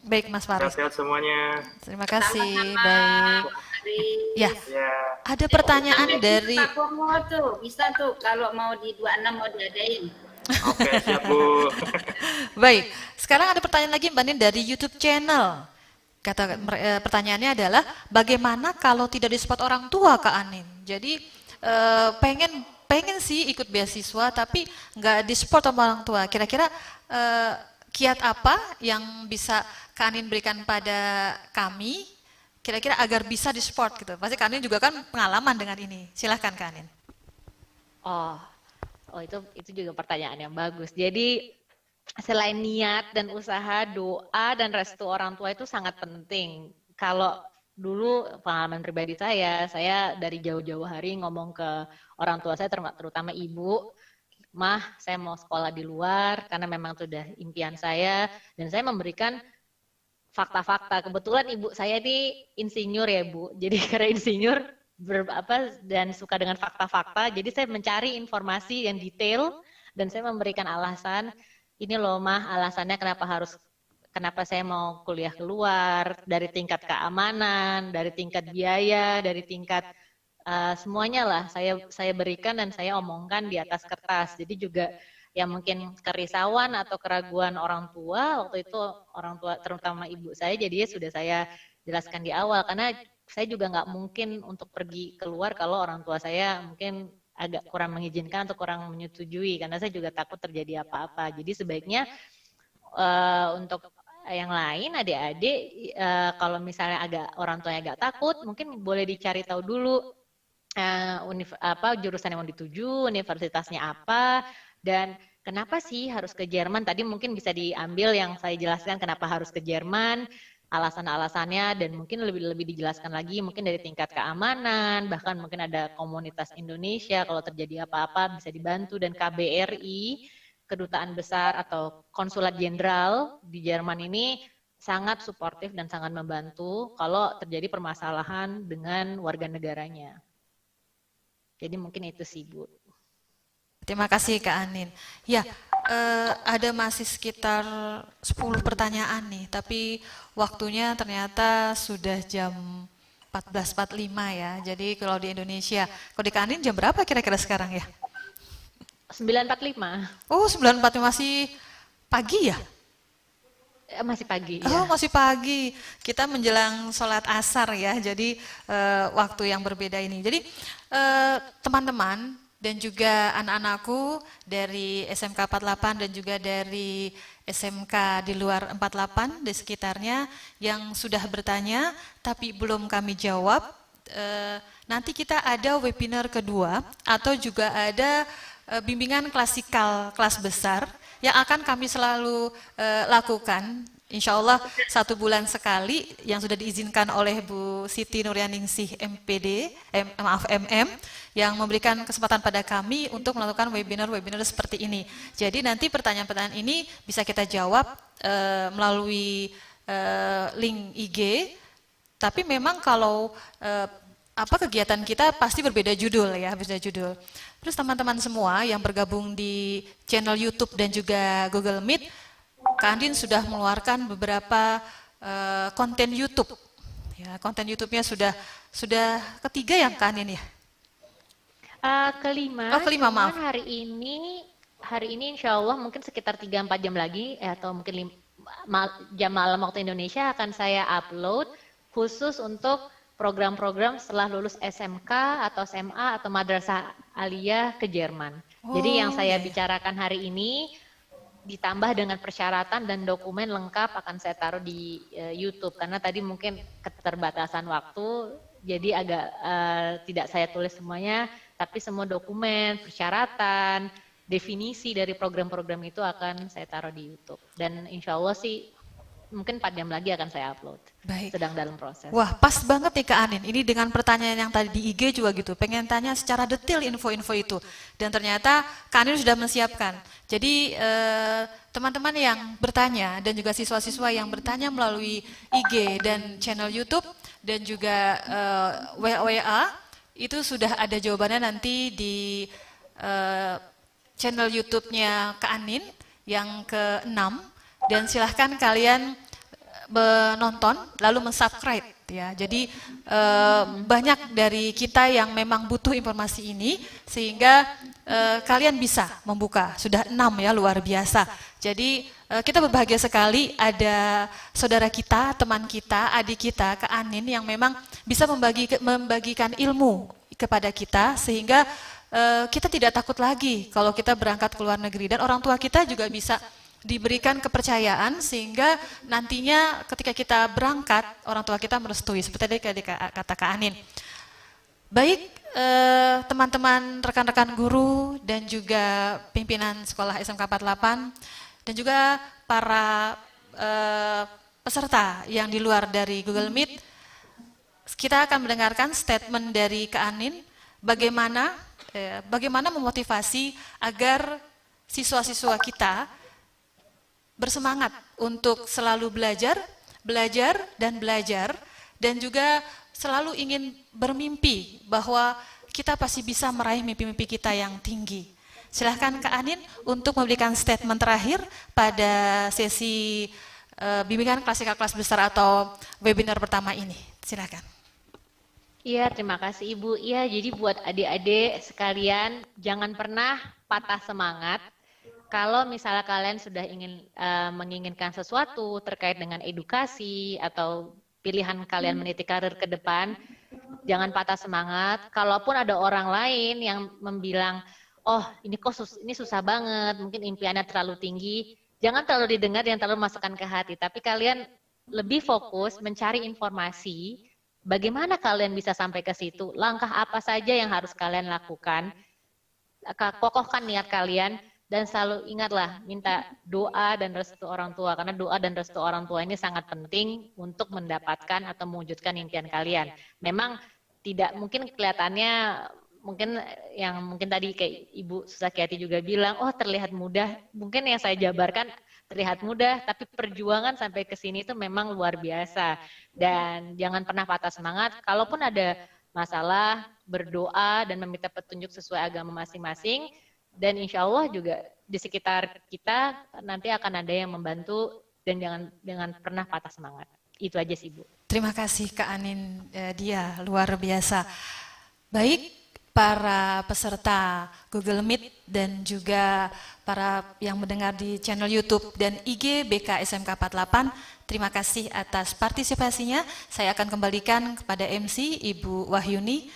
baik Mas Faris.
Sehat-sehat semuanya.
Terima kasih.
Sama-sama,
Baik.
Hari.
Ya,
Ya.
ada pertanyaan dari
Pak Purwo tuh, bisa tuh kalau mau di 26 mau diadain.
Oke, siap Bu.
Baik, sekarang ada pertanyaan lagi Mbak Nin dari YouTube channel. Pertanyaannya adalah bagaimana kalau tidak disupport orang tua Kak Anin? Jadi pengen sih ikut beasiswa tapi nggak disupport sama orang tua. Kira-kira kiat apa yang bisa Kak Anin berikan pada kami? Kira-kira agar bisa disupport gitu. Pasti Kak Anin juga kan pengalaman dengan ini. Silahkan Kak Anin.
Oh itu juga pertanyaan yang bagus. Jadi selain niat dan usaha, doa dan restu orang tua itu sangat penting. Kalau dulu pengalaman pribadi saya dari jauh-jauh hari ngomong ke orang tua saya, terutama ibu, Mah, saya mau sekolah di luar karena memang itu udah impian saya, dan saya memberikan fakta-fakta. Kebetulan ibu saya ini insinyur ya Bu, jadi karena insinyur dan suka dengan fakta-fakta, jadi saya mencari informasi yang detail dan saya memberikan alasan. Ini loh Mah, alasannya kenapa saya mau kuliah keluar, dari tingkat keamanan, dari tingkat biaya, dari tingkat semuanya lah saya berikan dan saya omongkan di atas kertas. Jadi juga yang mungkin kerisauan atau keraguan orang tua, waktu itu orang tua terutama ibu saya, jadinya sudah saya jelaskan di awal, karena saya juga nggak mungkin untuk pergi keluar kalau orang tua saya mungkin agak kurang mengizinkan atau kurang menyetujui, karena saya juga takut terjadi apa-apa. Jadi sebaiknya untuk yang lain, adik-adik, kalau misalnya orang tuanya agak takut, mungkin boleh dicari tahu dulu jurusan yang mau dituju, universitasnya apa, dan kenapa sih harus ke Jerman. Tadi mungkin bisa diambil yang saya jelaskan kenapa harus ke Jerman, alasan-alasannya, dan mungkin lebih dijelaskan lagi mungkin dari tingkat keamanan, bahkan mungkin ada komunitas Indonesia kalau terjadi apa-apa bisa dibantu, dan KBRI, Kedutaan Besar atau Konsulat Jenderal di Jerman ini sangat suportif dan sangat membantu kalau terjadi permasalahan dengan warga negaranya. Jadi mungkin itu sih Bu.
Terima kasih Kak Anin. Ya, ada masih sekitar 10 pertanyaan nih, tapi waktunya ternyata sudah jam 14.45 ya. Jadi kalau di Indonesia, kalau di Kak Anin jam berapa kira-kira sekarang ya?
9.45.
Oh, 9.45 masih pagi ya?
Masih pagi ya.
Oh, masih pagi. Kita menjelang sholat asar ya, jadi waktu yang berbeda ini. Jadi teman-teman dan juga anak-anakku dari SMK 48 dan juga dari SMK di luar 48 di sekitarnya yang sudah bertanya tapi belum kami jawab, nanti kita ada webinar kedua atau juga ada bimbingan klasikal kelas besar yang akan kami selalu lakukan. Insya Allah 1 bulan sekali yang sudah diizinkan oleh Bu Siti Nuryaningsih MM yang memberikan kesempatan pada kami untuk melakukan webinar-webinar seperti ini. Jadi nanti pertanyaan-pertanyaan ini bisa kita jawab melalui link IG. Tapi memang kalau kegiatan kita pasti berbeda judul ya, berbeda judul. Terus teman-teman semua yang bergabung di channel YouTube dan juga Google Meet, Kak Andin sudah mengeluarkan beberapa konten YouTube. Ya, konten YouTube-nya sudah ketiga ya Kak Andin ya?
Kelima.
Oh, kelima, maaf.
Hari ini insya Allah mungkin sekitar 3-4 jam lagi, atau mungkin jam malam waktu Indonesia akan saya upload khusus untuk program-program setelah lulus SMK atau SMA atau Madrasah Aliyah ke Jerman. Jadi yang saya bicarakan hari ini ditambah dengan persyaratan dan dokumen lengkap akan saya taruh di YouTube, karena tadi mungkin keterbatasan waktu jadi agak tidak saya tulis semuanya, tapi semua dokumen, persyaratan, definisi dari program-program itu akan saya taruh di YouTube. Dan insya Allah sih mungkin 4 jam lagi akan saya upload.
Baik.
Sedang dalam proses.
Wah, pas banget nih Kak Anin. Ini dengan pertanyaan yang tadi di IG juga gitu. Pengen tanya secara detail info-info itu. Dan ternyata Kak Anin sudah menyiapkan. Jadi teman-teman yang bertanya dan juga siswa-siswa yang bertanya melalui IG dan channel YouTube dan juga WA itu sudah ada jawabannya nanti di channel YouTube-nya Kak Anin yang ke-6 dan silahkan kalian menonton lalu mensubscribe ya. Jadi banyak dari kita yang memang butuh informasi ini sehingga kalian bisa membuka. Sudah 6 ya, luar biasa. Jadi kita berbahagia sekali ada saudara kita, teman kita, adik kita, Kak Anin yang memang bisa membagikan ilmu kepada kita sehingga kita tidak takut lagi kalau kita berangkat ke luar negeri dan orang tua kita juga bisa diberikan kepercayaan sehingga nantinya ketika kita berangkat orang tua kita merestui seperti tadi kata Kak Anin. Baik teman-teman rekan-rekan guru dan juga pimpinan sekolah SMK 48 dan juga para peserta yang di luar dari Google Meet, kita akan mendengarkan statement dari Kak Anin bagaimana memotivasi agar siswa-siswa kita bersemangat untuk selalu belajar dan juga selalu ingin bermimpi bahwa kita pasti bisa meraih mimpi-mimpi kita yang tinggi. Silahkan Kak Anin untuk memberikan statement terakhir pada sesi bimbingan klasika kelas besar atau webinar pertama ini. Silahkan.
Iya, terima kasih Ibu. Iya, jadi buat adik-adik sekalian jangan pernah patah semangat. Kalau misalnya kalian sudah menginginkan sesuatu terkait dengan edukasi atau pilihan kalian meniti karir ke depan, jangan patah semangat. Kalaupun ada orang lain yang membilang, oh ini susah banget, mungkin impiannya terlalu tinggi, jangan terlalu didengar, jangan terlalu masukkan ke hati. Tapi kalian lebih fokus mencari informasi, bagaimana kalian bisa sampai ke situ, langkah apa saja yang harus kalian lakukan, kokohkan niat kalian, dan selalu ingatlah minta doa dan restu orang tua, karena doa dan restu orang tua ini sangat penting untuk mendapatkan atau mewujudkan impian kalian. Memang tidak mungkin kelihatannya, mungkin tadi kayak Ibu Susakiati juga bilang, oh terlihat mudah, mungkin yang saya jabarkan terlihat mudah, tapi perjuangan sampai ke sini itu memang luar biasa. Dan jangan pernah patah semangat, kalaupun ada masalah, berdoa dan meminta petunjuk sesuai agama masing-masing. Dan insya Allah juga di sekitar kita nanti akan ada yang membantu dan jangan pernah patah semangat. Itu aja sih Bu.
Terima kasih Kak Anin, dia luar biasa. Baik para peserta Google Meet dan juga para yang mendengar di channel YouTube dan IG BK SMK 48, terima kasih atas partisipasinya. Saya akan kembalikan kepada MC Ibu Wahyuni.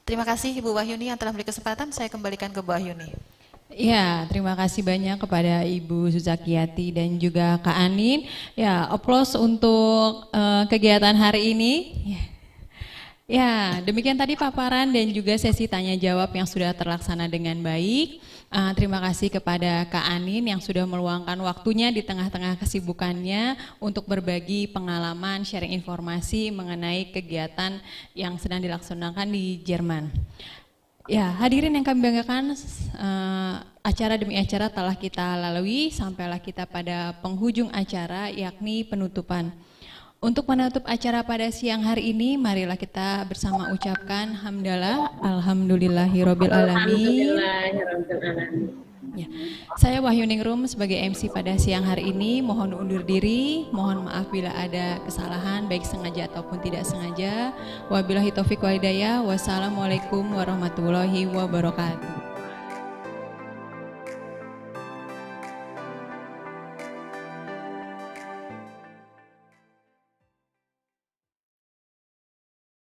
Terima kasih Ibu Wahyuni yang telah beri kesempatan, saya kembalikan ke Bu Wahyuni.
Ya, terima kasih banyak kepada Ibu Susakiati dan juga Kak Anin. Ya, aplaus untuk kegiatan hari ini. Ya, demikian tadi paparan dan juga sesi tanya jawab yang sudah terlaksana dengan baik. Terima kasih kepada Kak Anin yang sudah meluangkan waktunya di tengah-tengah kesibukannya untuk berbagi pengalaman, sharing informasi mengenai kegiatan yang sedang dilaksanakan di Jerman. Ya, hadirin yang kami banggakan, acara demi acara telah kita lalui, sampailah kita pada penghujung acara yakni penutupan. Untuk menutup acara pada siang hari ini, marilah kita bersama ucapkan hamdalah, alhamdulillahirabbil alamin. Ya. Saya Wahyuningrum sebagai MC pada siang hari ini mohon undur diri, mohon maaf bila ada kesalahan baik sengaja ataupun tidak sengaja. Wabillahi taufiq wal hidayah. Wassalamualaikum warahmatullahi wabarakatuh.